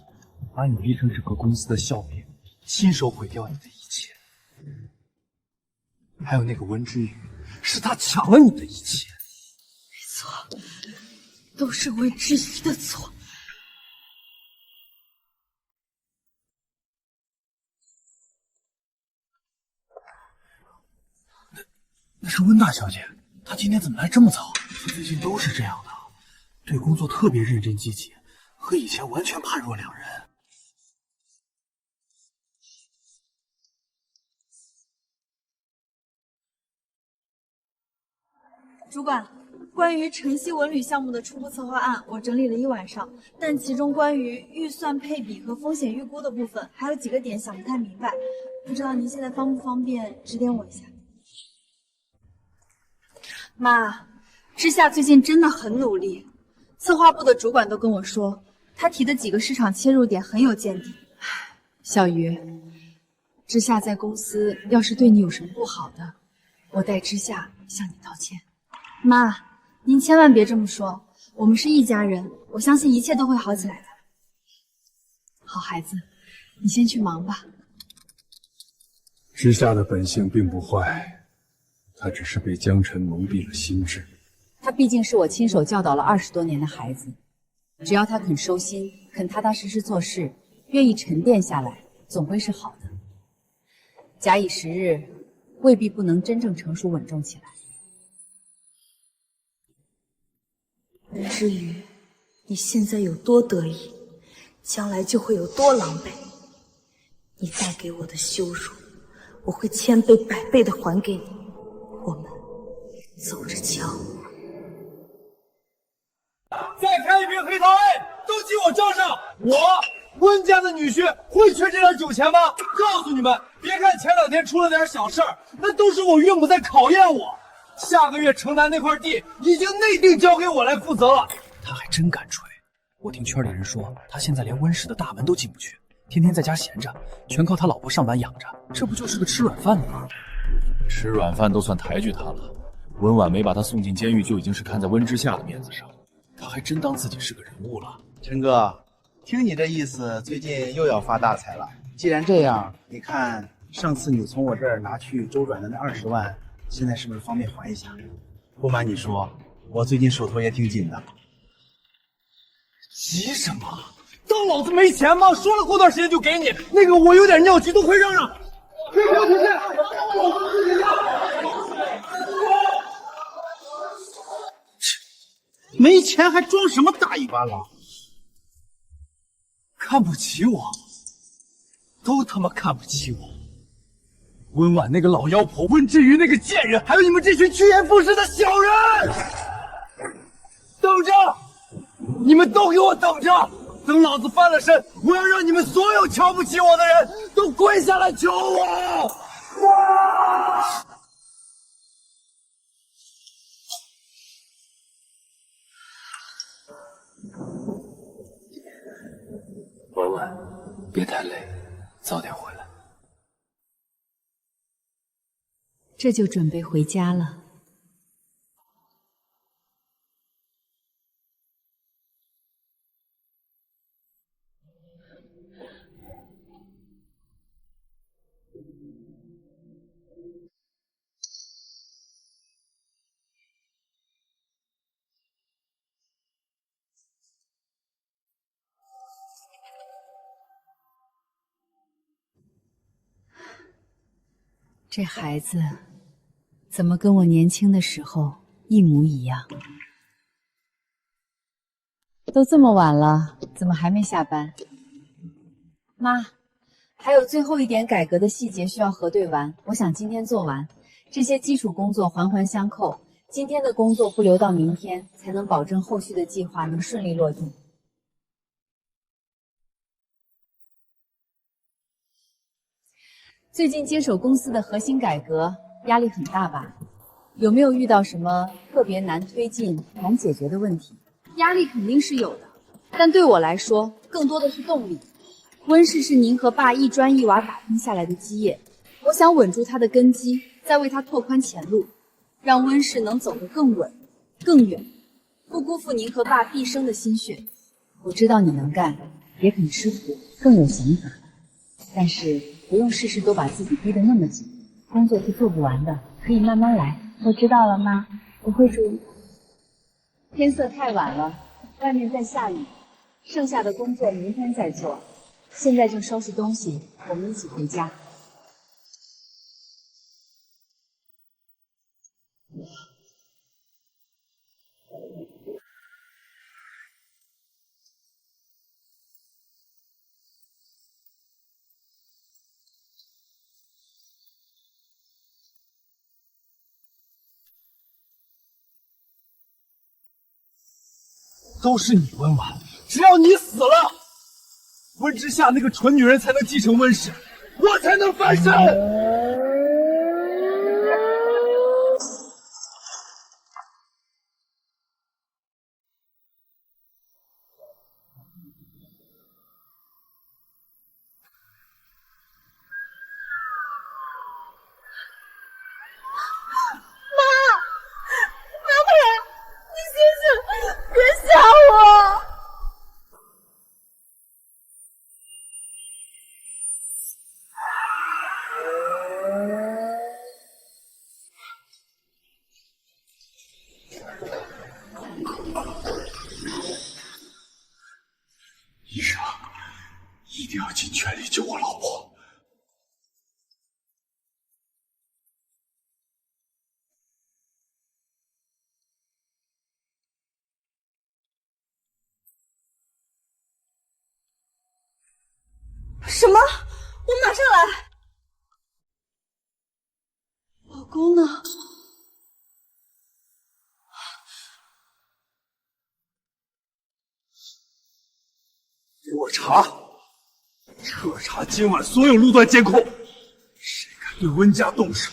把你逼成整个公司的笑柄，亲手毁掉你的一切。还有那个温之瑜，是他抢了你的一切。没错，都是温之瑜的错。那是温大小姐，她今天怎么来这么早？她最近都是这样的，对工作特别认真积极，和以前完全判若两人。主管，关于晨曦文旅项目的初步策划案，我整理了1晚上，但其中关于预算配比和风险预估的部分，还有几个点想不太明白，不知道您现在方不方便指点我一下？妈，之夏最近真的很努力，策划部的主管都跟我说，他提的几个市场切入点很有见地。小鱼，之夏在公司要是对你有什么不好的，我代之夏向你道歉。妈，您千万别这么说，我们是一家人，我相信一切都会好起来的。好孩子，你先去忙吧。之夏的本性并不坏，他只是被江晨蒙蔽了心智。他毕竟是我亲手教导了20多年的孩子，只要他肯收心，肯踏踏实实做事，愿意沉淀下来，总归是好的。假以时日，未必不能真正成熟稳重起来。温之瑜，你现在有多得意，将来就会有多狼狈。你带给我的羞辱，我会1000倍100倍的还给你。我们走着瞧。再开一瓶黑桃 A， 都进我账上。我温家的女婿会缺这点酒钱吗？告诉你们，别看前2天出了点小事儿，那都是我岳母在考验我。下个月城南那块地已经内定交给我来负责了。他还真敢吹！我听圈里人说，他现在连温氏的大门都进不去，天天在家闲着，全靠他老婆上班养着，这不就是个吃软饭的吗？吃软饭都算抬举他了，温婉没把他送进监狱，就已经是看在温之夏的面子上。他还真当自己是个人物了。陈哥，听你这意思，最近又要发大财了。既然这样，你看上次你从我这儿拿去周转的那20万，现在是不是方便还一下？不瞒你说，我最近手头也挺紧的。急什么？当老子没钱吗？说了过段时间就给你。那个我有点尿急，都快让让。别给我出去！没钱还装什么大尾巴狼？看不起我，都他妈看不起我。温婉那个老妖婆，温之瑜那个贱人，还有你们这群趋炎附势的小人，等着！你们都给我等着！等老子翻了身，我要让你们所有瞧不起我的人都跪下来求我！文文，别太累，早点回来。这就准备回家了。这孩子怎么跟我年轻的时候一模一样？都这么晚了，怎么还没下班？妈，还有最后一点改革的细节需要核对完，我想今天做完。这些基础工作环环相扣，今天的工作不留到明天，才能保证后续的计划能顺利落地。最近接手公司的核心改革，压力很大吧？有没有遇到什么特别难推进、难解决的问题？压力肯定是有的，但对我来说，更多的是动力。温氏是您和爸一砖一瓦打拼下来的基业，我想稳住它的根基，再为它拓宽前路，让温氏能走得更稳、更远，不辜负您和爸毕生的心血。我知道你能干，也肯吃苦，更有想法，但是不用事事都把自己逼得那么紧，工作是做不完的，可以慢慢来。我知道了，妈，我会注意。天色太晚了，外面在下雨，剩下的工作明天再做。现在就收拾东西，我们一起回家。都是你温婉，只要你死了，温之夏那个蠢女人才能继承温氏，我才能翻身。医生，一定要尽全力救我老婆。什么？我马上来。老公呢？给我查，彻查今晚所有路段监控，谁敢对温家动手，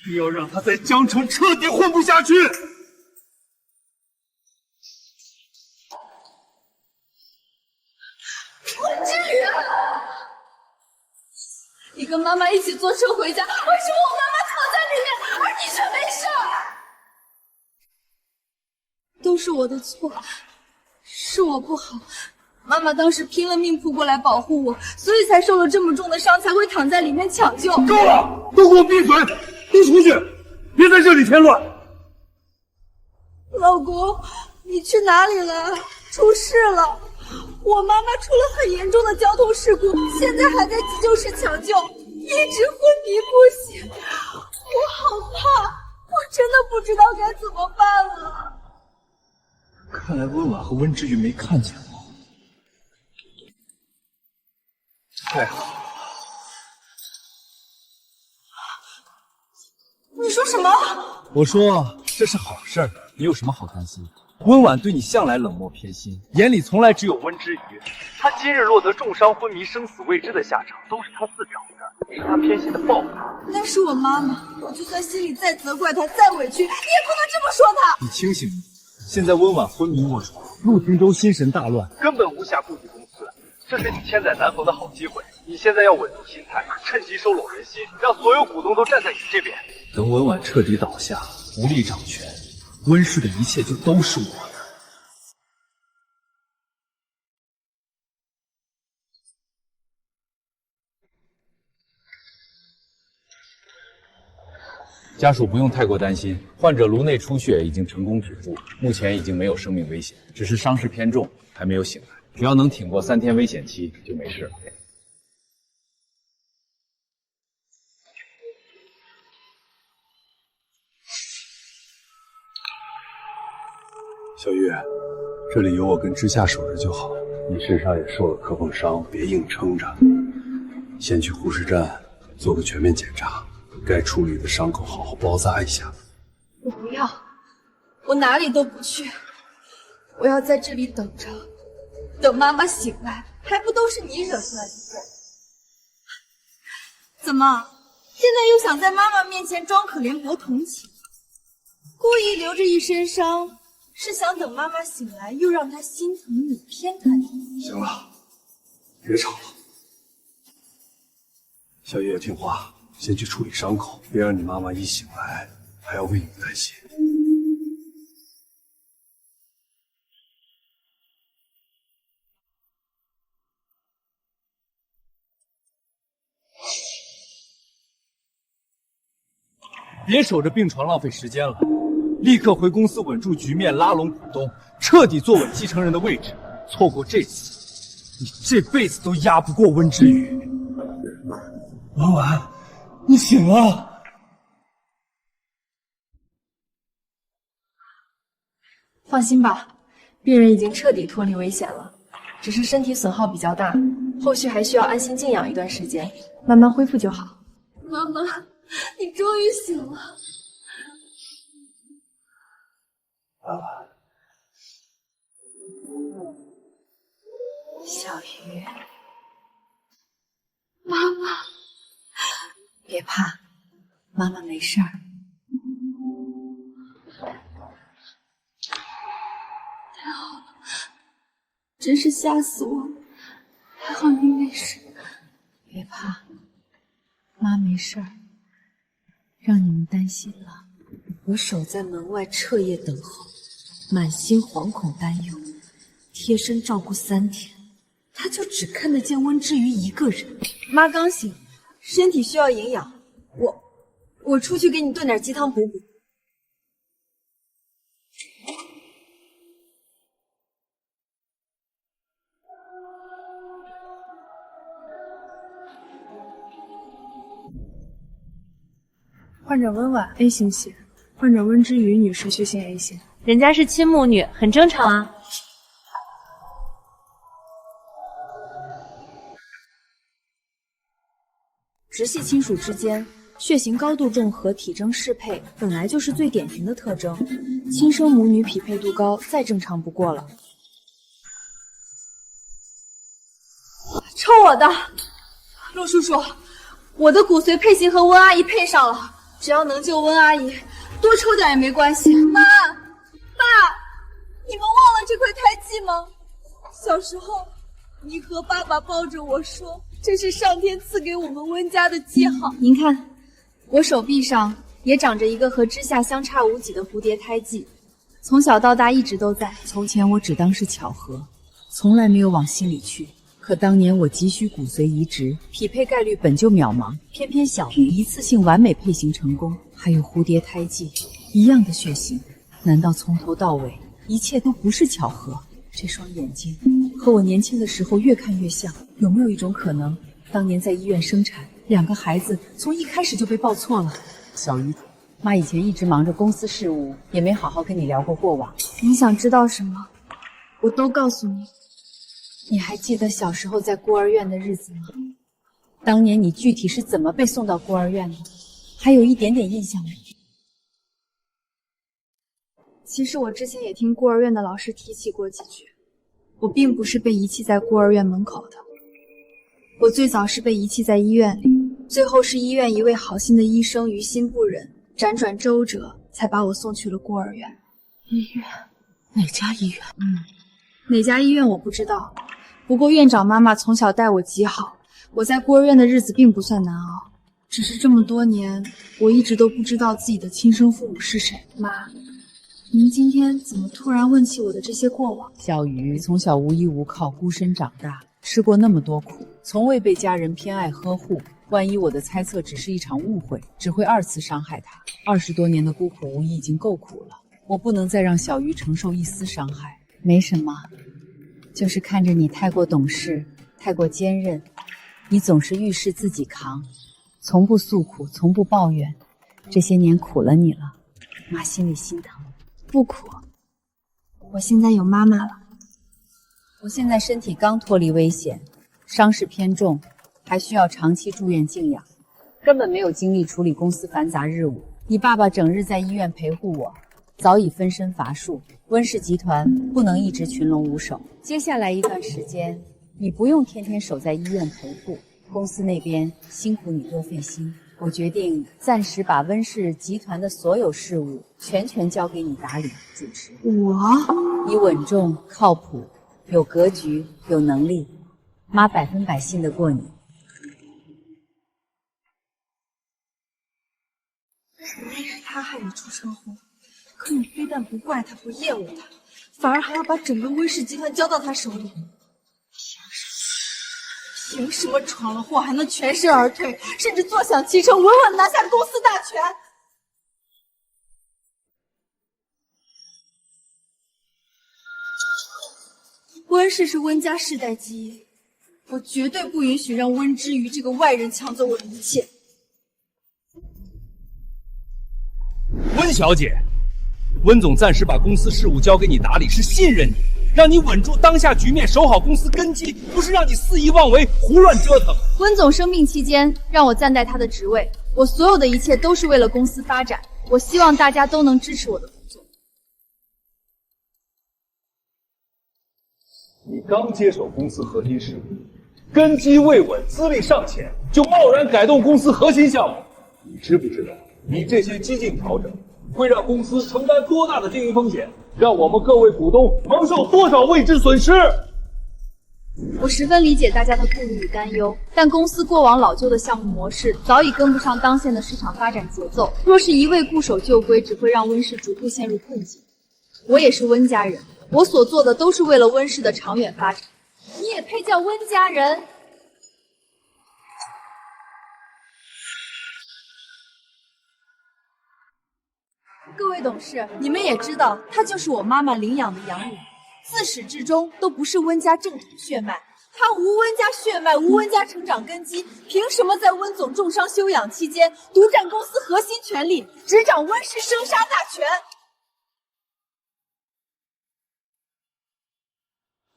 一定要让他在江城彻底混不下去。温之宇，你跟妈妈一起坐车回家，为什么我妈妈躺在里面，而你却没事？都是我的错，是我不好。妈妈当时拼了命扑过来保护我，所以才受了这么重的伤，才会躺在里面抢救。够了，都给我闭嘴，都出去，别在这里添乱。老公，你去哪里了？出事了！我妈妈出了很严重的交通事故，现在还在急救室抢救，一直昏迷不醒。我好怕，我真的不知道该怎么办了。看来温婉和温之瑜没看见我。太好了，你说什么？我说这是好事儿，你有什么好担心？温婉对你向来冷漠偏心，眼里从来只有温之瑜。他今日落得重伤昏迷、生死未知的下场，都是他自找的，是他偏心的报复。那是我妈妈，我就算心里再责怪她、再委屈，你也不能这么说她。你清醒一点，现在温婉昏迷卧床，陆廷舟心神大乱，根本无暇顾及公司。这是你千载难逢的好机会，你现在要稳住心态，趁机收拢人心，让所有股东都站在你这边。等温婉彻底倒下，无力掌权，温氏的一切就都是我的。家属不用太过担心，患者颅内出血已经成功止住，目前已经没有生命危险，只是伤势偏重，还没有醒来。只要能挺过3天危险期，就没事了。小玉，这里有我跟之夏守着就好。你身上也受了磕碰伤，别硬撑着。先去护士站做个全面检查，该处理的伤口好好包扎一下。我不要，我哪里都不去，我要在这里等着，等妈妈醒来，还不都是你惹出来的祸？怎么，现在又想在妈妈面前装可怜博同情，故意留着一身伤，是想等妈妈醒来，又让她心疼你，偏袒你？行了，别吵了。小月听话，先去处理伤口，别让你妈妈一醒来还要为你担心。别守着病床浪费时间了，立刻回公司稳住局面，拉拢股东，彻底坐稳继承人的位置。错过这次，你这辈子都压不过温之瑜。婉婉，你醒了。放心吧，病人已经彻底脱离危险了，只是身体损耗比较大，后续还需要安心静养一段时间，慢慢恢复就好。妈妈，你终于醒了。婉婉，小鱼，妈妈，别怕，妈妈没事儿。太好了，真是吓死我了，还好你没事。别怕，妈没事儿，让你们担心了。我守在门外彻夜等候，满心惶恐担忧，贴身照顾3天，他就只看得见温之瑜一个人。妈刚醒，身体需要营养，我出去给你炖点鸡汤补补。患者温婉 A 型血，患者温之瑜女士血型 A 型。人家是亲母女，很正常啊。直系亲属之间，血型高度重合、体征适配，本来就是最典型的特征。亲生母女匹配度高，再正常不过了。抽我的，陆叔叔，我的骨髓配型和温阿姨配上了，只要能救温阿姨，多抽点也没关系。妈，爸，你们忘了这块胎记吗？小时候，你和爸爸抱着我说，这是上天赐给我们温家的记号。您看，我手臂上也长着一个和之下相差无几的蝴蝶胎记，从小到大一直都在。从前我只当是巧合，从来没有往心里去。可当年我急需骨髓移植，匹配概率本就渺茫，偏偏小鱼一次性完美配型成功，还有蝴蝶胎记，一样的血型，难道从头到尾一切都不是巧合？这双眼睛和我年轻的时候越看越像，有没有一种可能，当年在医院生产，2个孩子从一开始就被抱错了？小鱼，妈以前一直忙着公司事务，也没好好跟你聊过过往。你想知道什么，我都告诉你。你还记得小时候在孤儿院的日子吗？当年你具体是怎么被送到孤儿院的？还有一点点印象吗？其实我之前也听孤儿院的老师提起过几句，我并不是被遗弃在孤儿院门口的，我最早是被遗弃在医院里，最后是医院一位好心的医生于心不忍，辗转周折才把我送去了孤儿院。医院？哪家医院？哪家医院我不知道，不过院长妈妈从小待我极好，我在孤儿院的日子并不算难熬，只是这么多年，我一直都不知道自己的亲生父母是谁。妈，您今天怎么突然问起我的这些过往？小鱼从小无依无靠，孤身长大，吃过那么多苦，从未被家人偏爱呵护。万一我的猜测只是一场误会，只会二次伤害他。20多年的孤苦无依已经够苦了，我不能再让小鱼承受一丝伤害。没什么，就是看着你太过懂事，太过坚韧，你总是遇事自己扛，从不诉苦，从不抱怨，这些年苦了你了，妈心里心疼。不苦，我现在有妈妈了。我现在身体刚脱离危险，伤势偏重，还需要长期住院静养，根本没有精力处理公司繁杂事务。你爸爸整日在医院陪护我，早已分身乏术。温氏集团不能一直群龙无首，接下来一段时间，你不用天天守在医院陪护，公司那边辛苦你多费心。我决定暂时把温氏集团的所有事务全权交给你打理主持。你稳重靠谱，有格局，有能力，妈100%信得过你。明明是他害你出车祸，可你非但不怪他，不厌恶他，反而还要把整个温氏集团交到他手里。凭什么闯了祸还能全身而退，甚至坐享其成，稳稳拿下公司大权？温氏是温家世代基因，我绝对不允许让温之瑜这个外人抢走我的一切。温小姐，温总暂时把公司事务交给你打理，是信任你，让你稳住当下局面，守好公司根基，不是让你肆意妄为、胡乱折腾。温总生病期间让我暂代他的职位，我所有的一切都是为了公司发展，我希望大家都能支持我的工作。你刚接手公司核心事务，根基未稳，资历尚浅，就贸然改动公司核心项目，你知不知道你这些激进调整会让公司承担多大的经营风险，让我们各位股东蒙受多少未知损失？我十分理解大家的顾虑与担忧，但公司过往老旧的项目模式早已跟不上当前的市场发展节奏，若是一味固守旧规，只会让温氏逐步陷入困境。我也是温家人，我所做的都是为了温氏的长远发展。你也配叫温家人？各位董事，你们也知道，她就是我妈妈领养的养女，自始至终都不是温家正统血脉。她无温家血脉，无温家成长根基，凭什么在温总重伤休养期间独占公司核心权力，执掌温氏生杀大权？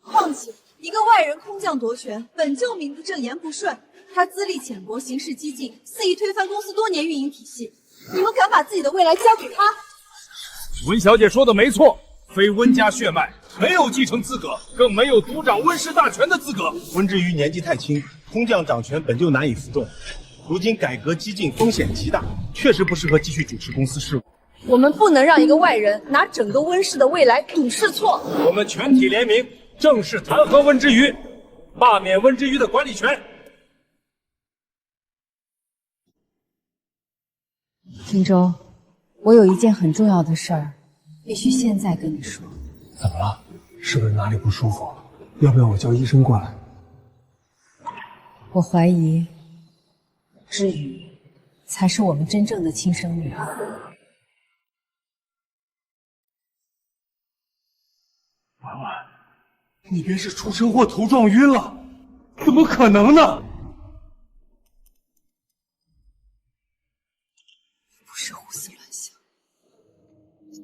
况且，一个外人空降夺权，本就名不正言不顺。他资历浅薄，行事激进，肆意推翻公司多年运营体系。你们敢把自己的未来交给他？温小姐说的没错，非温家血脉，没有继承资格，更没有独掌温氏大权的资格。温之瑜年纪太轻，空降掌权本就难以服众，如今改革激进，风险极大，确实不适合继续主持公司事务。我们不能让一个外人拿整个温氏的未来赌是错。我们全体联名正式弹劾温之瑜，罢免温之瑜的管理权。荆州，我有一件很重要的事儿，必须现在跟你说。怎么了？是不是哪里不舒服？要不要我叫医生过来？我怀疑之瑜才是我们真正的亲生女儿。婉婉，你别是出车祸头撞晕了？怎么可能呢？不是胡思乱想，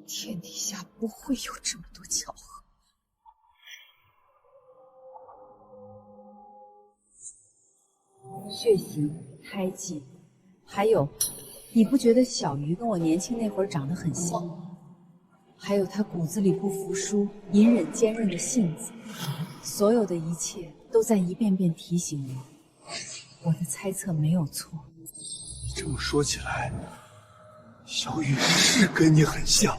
天底下不会有这么多巧合。血型、胎记，还有你不觉得小鱼跟我年轻那会儿长得很像吗？还有他骨子里不服输、隐忍坚韧的性子，所有的一切都在一遍遍提醒我的猜测没有错。你这么说起来，小雨是跟你很像。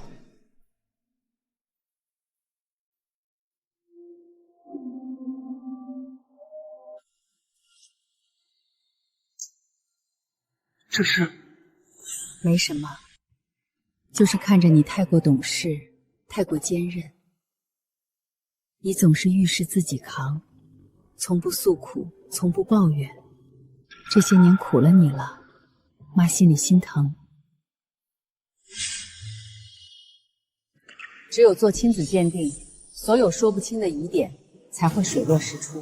这是？没什么，就是看着你太过懂事，太过坚韧。你总是遇事自己扛，从不诉苦，从不抱怨。这些年苦了你了，妈心里心疼。只有做亲子鉴定，所有说不清的疑点才会水落石出。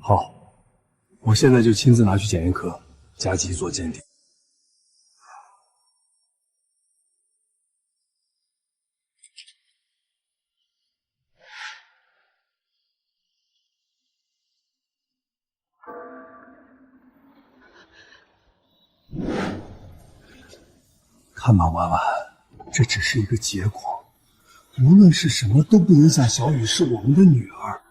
好，我现在就亲自拿去检验科，加急做鉴定。看吧，婉婉，这只是一个结果，无论是什么都不影响小雨是我们的女儿。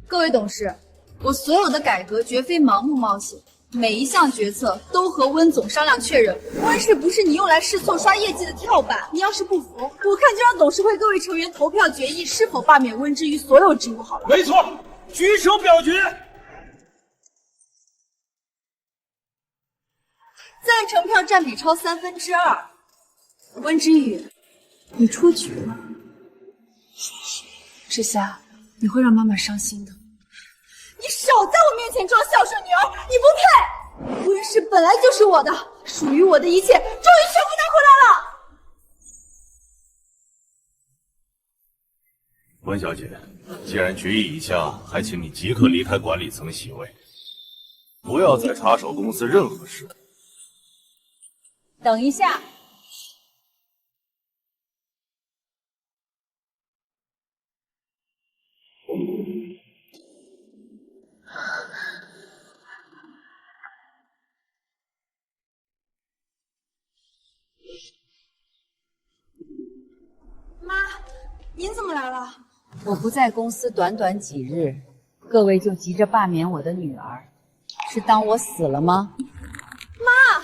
各位董事，我所有的改革绝非盲目冒险，每一项决策都和温总商量确认。温氏不是你用来试错刷业绩的跳板，你要是不服，我看就让董事会各位成员投票决议是否罢免温之于所有职务好了。没错，举手表决。赞成票占比超2/3。温之宇，你出局了。之夏，你会让妈妈伤心的。你少在我面前装孝顺女儿，你不配！温氏本来就是我的，属于我的一切，终于全部拿回来了。温小姐，既然决议已下，还请你即刻离开管理层席位，不要再插手公司任何事。等一下。妈，您怎么来了？我不在公司短短几日，各位就急着罢免我的女儿，是当我死了吗？妈，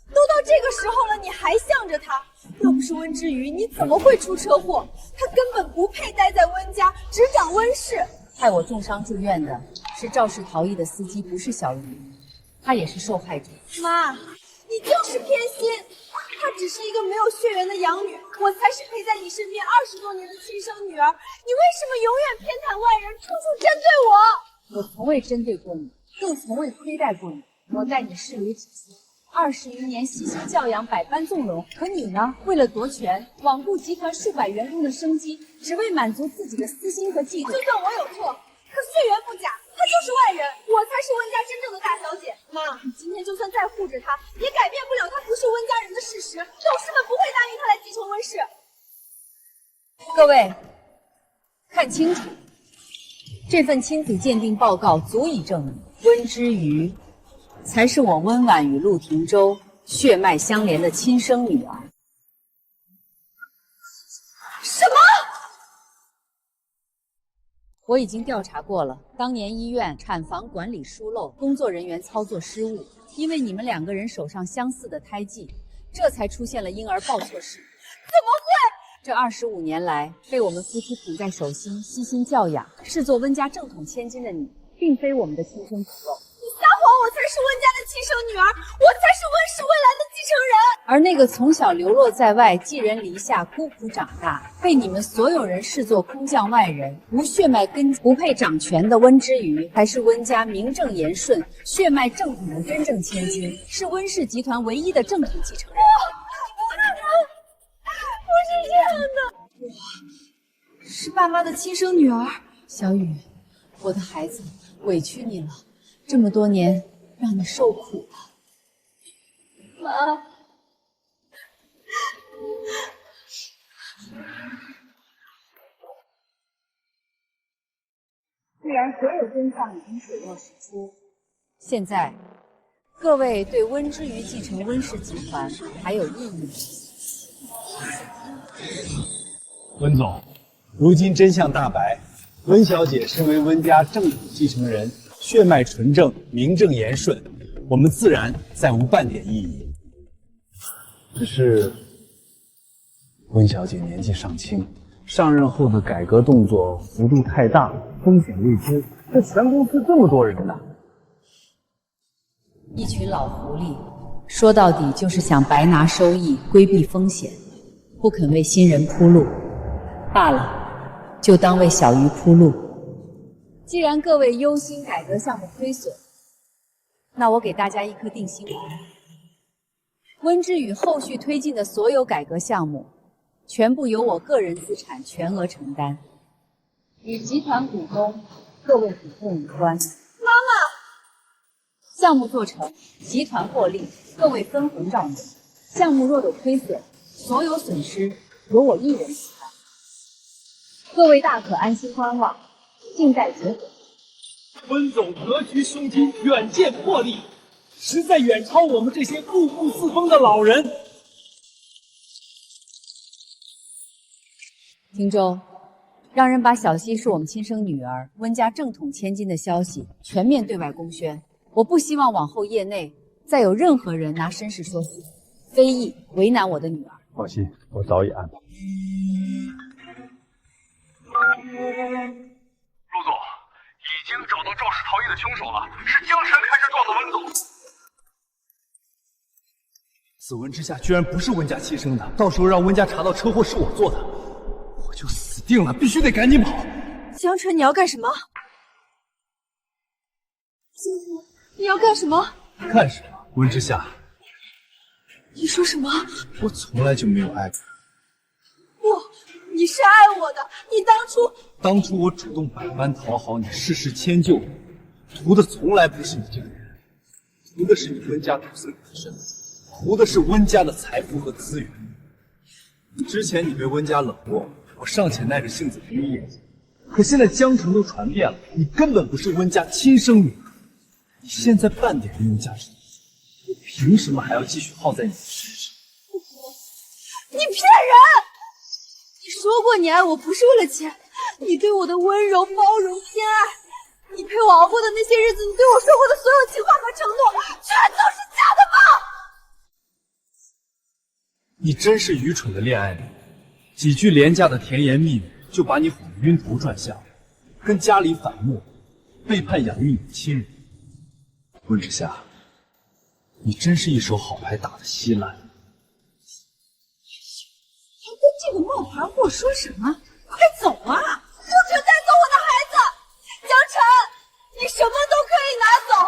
都到这个时候了，你还向着他？要不是温之瑜，你怎么会出车祸？他根本不配待在温家，执掌温氏。害我重伤住院的是肇事逃逸的司机，不是小鱼，他也是受害者。妈，你就是偏心。她只是一个没有血缘的养女，我才是陪在你身边20多年的亲生女儿。你为什么永远偏袒外人，处处针对我？我从未针对过你，更从未亏待过你。我待你视为己出，20余年悉心教养，百般纵容。可你呢？为了夺权，罔顾集团数百员工的生机，只为满足自己的私心和嫉妒。就算我有错，可血缘不假，她就是外人，我才是温家真正的大小姐。妈，你今天就算再护着她，也改变不了她不是温家人的事实。董事们不会答应她来继承温氏。各位，看清楚，这份亲子鉴定报告足以证明，温之瑜才是我温婉与陆廷舟血脉相连的亲生女儿。什么？我已经调查过了，当年医院产房管理疏漏，工作人员操作失误，因为你们2个人手上相似的胎记，这才出现了婴儿抱错事。怎么会？这25年来，被我们夫妻捧在手心，悉心教养，视作温家正统千金的你，并非我们的亲生骨肉。你撒谎，我才是温家的亲生女儿，我才是温氏未来的继承人。而那个从小流落在外、寄人篱下、孤苦长大，被你们所有人视作空降外人、无血脉根基、不配掌权的温之瑜，才是温家名正言顺、血脉正统的真正千金，是温氏集团唯一的正统继承人。不是这样的，是爸妈的亲生女儿。小雨，我的孩子，委屈你了，这么多年让你受苦了。妈，既然所有真相已经水落石出，现在各位对温之瑜继承温氏集团还有异议吗？温总，如今真相大白，温小姐身为温家正统继承人，血脉纯正，名正言顺，我们自然再无半点异议。只是温小姐年纪尚轻，上任后的改革动作幅度太大，风险未知。这全公司这么多人呢，一群老狐狸，说到底就是想白拿收益，规避风险，不肯为新人铺路。罢了，就当为小鱼铺路。既然各位忧心改革项目亏损，那我给大家一颗定心丸：温之宇后续推进的所有改革项目，全部由我个人资产全额承担，与集团股东各位股份无关。妈妈，项目做成，集团获利，各位分红照拿。项目若有亏损，所有损失由我一人承担。各位大可安心观望，静待结果。温总格局胸襟，远见魄力，实在远超我们这些固步自封的老人。汀州，让人把小溪是我们亲生女儿、温家正统千金的消息全面对外公宣。我不希望往后业内再有任何人拿身世说事，非议为难我的女儿。放心，我早已安排。陆总，已经找到肇事逃逸的凶手了，是江晨开车撞的温总。此温之夏居然不是温家亲生的，到时候让温家查到车祸是我做的，我就死定了，必须得赶紧跑。江晨，你要干什么？你要干什么？干什么？温之夏，你说什么？我从来就没有爱过。不，你是爱我的。你当初我主动百般讨好你，事事迁就你，图的从来不是你这个人，图的是你温家独生子的身份，图的是温家的财富和资源。之前你被温家冷落，我尚且耐着性子陪你演戏，可现在江城都传遍了，你根本不是温家亲生女儿。你现在半点利用价值都没有，我凭什么还要继续耗在你身上？你骗人！你说过你爱我不是为了钱，你对我的温柔、包容、偏爱，你陪我熬过的那些日子，你对我说过的所有情话和承诺，全都是假的吗？你真是愚蠢的恋爱脑，几句廉价的甜言蜜语就把你哄得晕头转向，跟家里反目，背叛养育你的亲人。温之夏，你真是一手好牌打得稀烂。还跟这个冒牌货说什么？快走啊！不准带走我的孩子！江晨，你什么都可以拿走，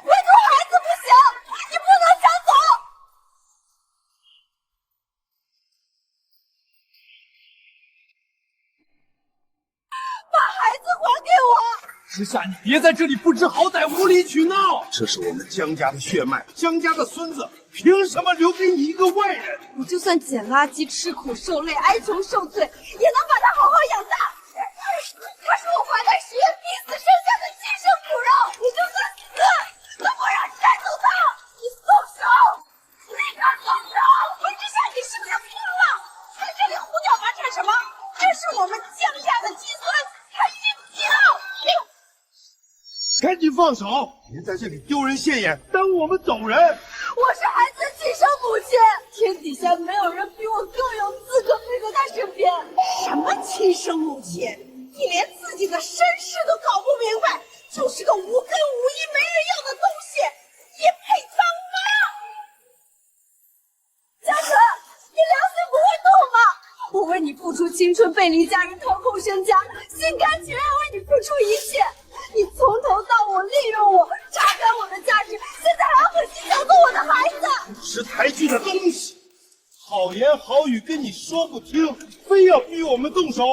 唯独孩子不行，你不能抢走！把孩子还给我！之夏，你别在这里不知好歹、无理取闹！这是我们江家的血脉，江家的孙子，凭什么留给你一个外人？我就算捡垃圾、吃苦受累、挨穷受罪，也能把他好好养大。他是我怀胎十月逼死生下的亲生骨肉，你就算死，都不让你带走他！你松手！立刻松手！温之夏，你是不是疯了？在这里胡搅蛮缠什么？这是我们江家的金孙，还信不信？赶紧放手！别在这里丢人现眼，耽误我们走人！我是孩子的亲生母亲，天底下没有人比我更有资格陪在他身边。什么亲生母亲？你连自己的身世都搞不明白，就是个无根无义、没人要的东西，也配当妈？江晨，你良心不会痛吗？我为你付出青春，背离家人，掏空身家，心甘情愿为你付出一切。你从头到尾利用我，榨干我的价值，现在还要狠心抢走我的孩子！识抬举的东西，好言好语跟你说不听，非要逼我们动手，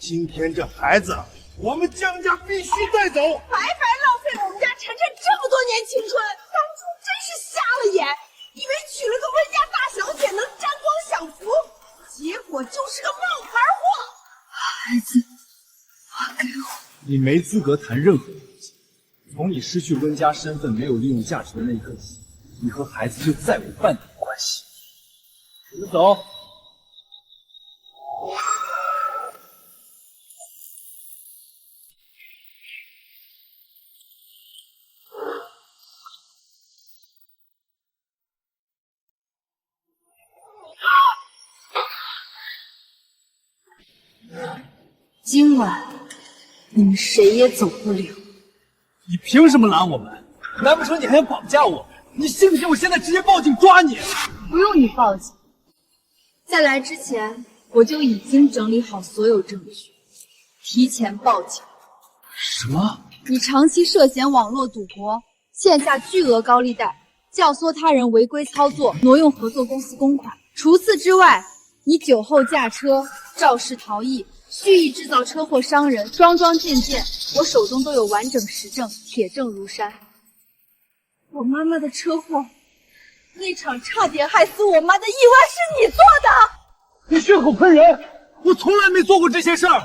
今天这孩子，我们江家必须带走。白白浪费了我们家晨晨这么多年青春，当初真是瞎了眼，以为娶了个温家大小姐能沾光享福，结果就是个冒牌货。孩子，还给我！你没资格谈任何东西。从你失去温家身份没有利用价值的那一刻起，你和孩子就再无半点关系。我们走。今晚你们谁也走不了。你凭什么拦我们？难不成你还想绑架我？你信不信我现在直接报警抓你？不用你报警，在来之前我就已经整理好所有证据，提前报警。什么？你长期涉嫌网络赌博，欠下巨额高利贷，教唆他人违规操作，挪用合作公司公款。除此之外，你酒后驾车，肇事逃逸，蓄意制造车祸伤人，桩桩件件，我手中都有完整实证，铁证如山。我妈妈的车祸，那场差点害死我妈的意外是你做的！你血口喷人！我从来没做过这些事儿！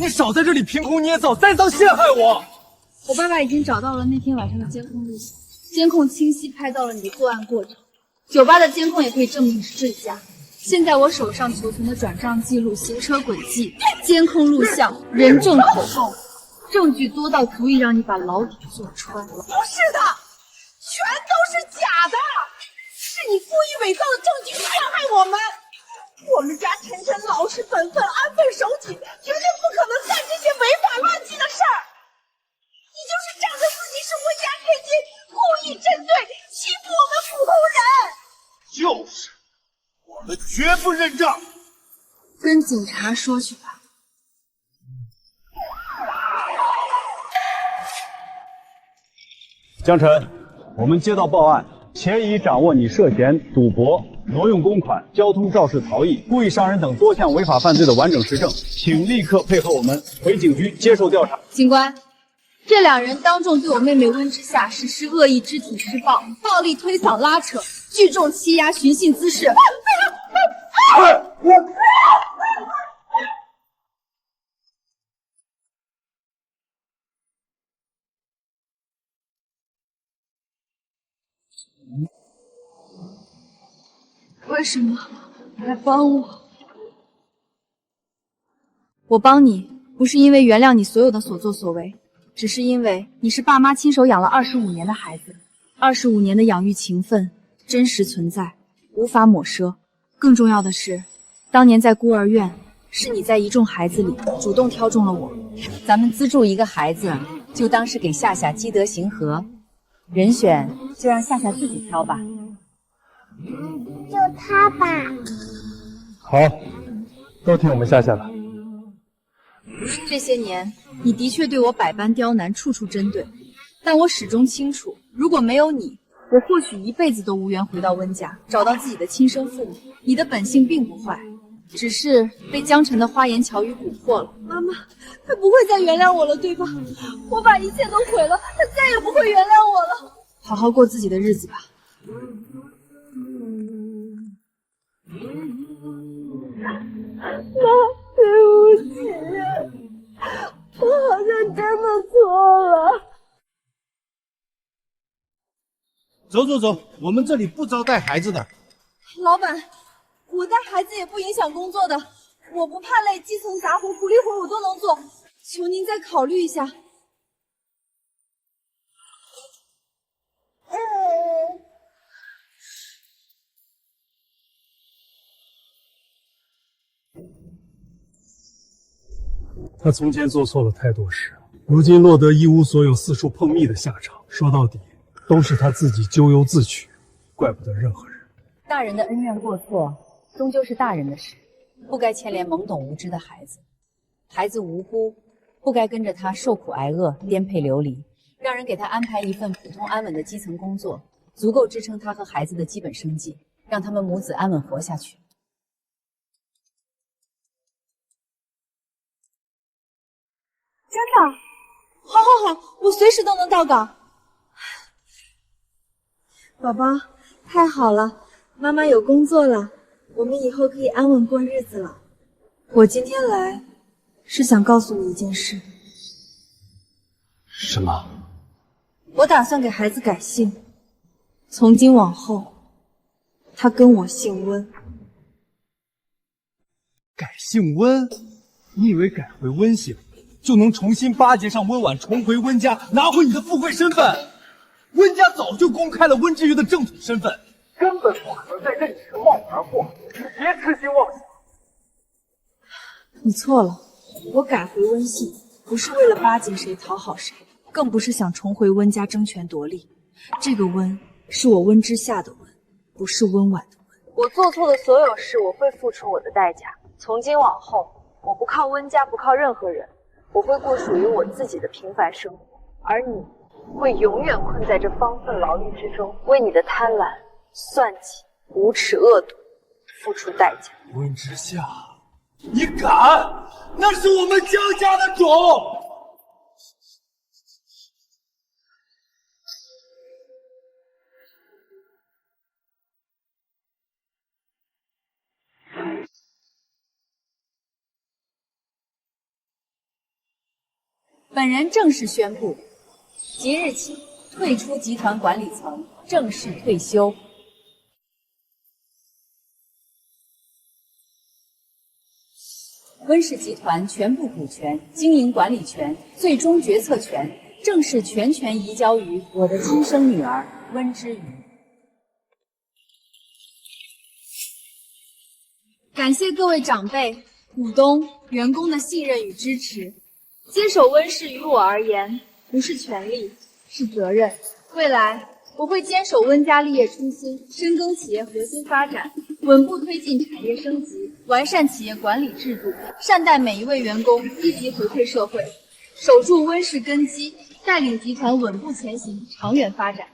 你少在这里凭空捏造，栽赃陷害我！我爸爸已经找到了那天晚上的监控录像，监控清晰拍到了你的作案过程，酒吧的监控也可以证明你是这家。现在我手上求存的转账记录、行车轨迹、监控录像、人证口供，证据多到足以让你把牢底坐穿。不是的，全都是假的，是你故意伪造的证据陷害我们。我们家晨晨老实本分、安分守己，绝对不可能干这些违法乱纪的事儿。你就是仗着自己是温家千金，故意针对欺负我们普通人。就是，我们绝不认账。跟警察说去吧。江晨，我们接到报案，前已掌握你涉嫌赌博、挪用公款、交通肇事逃逸、故意伤人等多项违法犯罪的完整实证，请立刻配合我们回警局接受调查。警官，这两人当众对我妹妹温之夏实施恶意肢体施暴、暴力推搡拉扯、聚众欺压、寻衅滋事。为什么来帮我？我帮你，不是因为原谅你所有的所作所为，只是因为你是爸妈亲手养了25年的孩子，25年的养育情分真实存在，无法抹杀。更重要的是，当年在孤儿院，是你在一众孩子里主动挑中了我。咱们资助一个孩子，就当是给夏夏积德行和，人选就让夏夏自己挑吧。就他吧。好，都听我们夏夏的。这些年，你的确对我百般刁难，处处针对，但我始终清楚，如果没有你，我或许一辈子都无缘回到温家，找到自己的亲生父母。你的本性并不坏，只是被江晨的花言巧语蛊惑了。妈妈，他不会再原谅我了，对吧？我把一切都毁了，他再也不会原谅我了。好好过自己的日子吧。妈，对不起，我好像真的错了。走走走，我们这里不招待孩子的。老板，我带孩子也不影响工作的，我不怕累，基层杂活、苦力活我都能做，求您再考虑一下。他从前做错了太多事，如今落得一无所有、四处碰壁的下场。说到底，都是他自己咎由自取，怪不得任何人。大人的恩怨过错，终究是大人的事，不该牵连懵懂无知的孩子。孩子无辜，不该跟着他受苦挨饿、颠沛流离。让人给他安排一份普通安稳的基层工作，足够支撑他和孩子的基本生计，让他们母子安稳活下去。真的？好，好，好，我随时都能到岗。宝宝，太好了，妈妈有工作了，我们以后可以安稳过日子了。我今天来是想告诉你一件事。什么？我打算给孩子改姓，从今往后，他跟我姓温。改姓温？你以为改回温姓就能重新巴结上温婉，重回温家，拿回你的富贵身份？温家早就公开了温之瑜的正统身份，根本不可能在任你这个冒牌货，你别痴心妄想。你错了，我改回温姓不是为了巴结谁讨好谁，更不是想重回温家争权夺利。这个温是我温之夏的温，不是温婉的温。我做错的所有事，我会付出我的代价。从今往后，我不靠温家，不靠任何人，我会过属于我自己的平凡生活，而你会永远困在这方寸牢狱之中，为你的贪婪、算计、无耻恶毒付出代价。温之夏，你敢？那是我们江家的种！本人正式宣布，即日起退出集团管理层，正式退休。温氏集团全部股权、经营管理权、最终决策权，正式全权移交于我的亲生女儿温之瑜。感谢各位长辈、股东、员工的信任与支持。接手温氏于我而言，不是权利，是责任。未来我会坚守温家立业初心，深耕企业核心发展，稳步推进产业升级，完善企业管理制度，善待每一位员工，积极回馈社会，守住温氏根基，带领集团稳步前行，长远发展。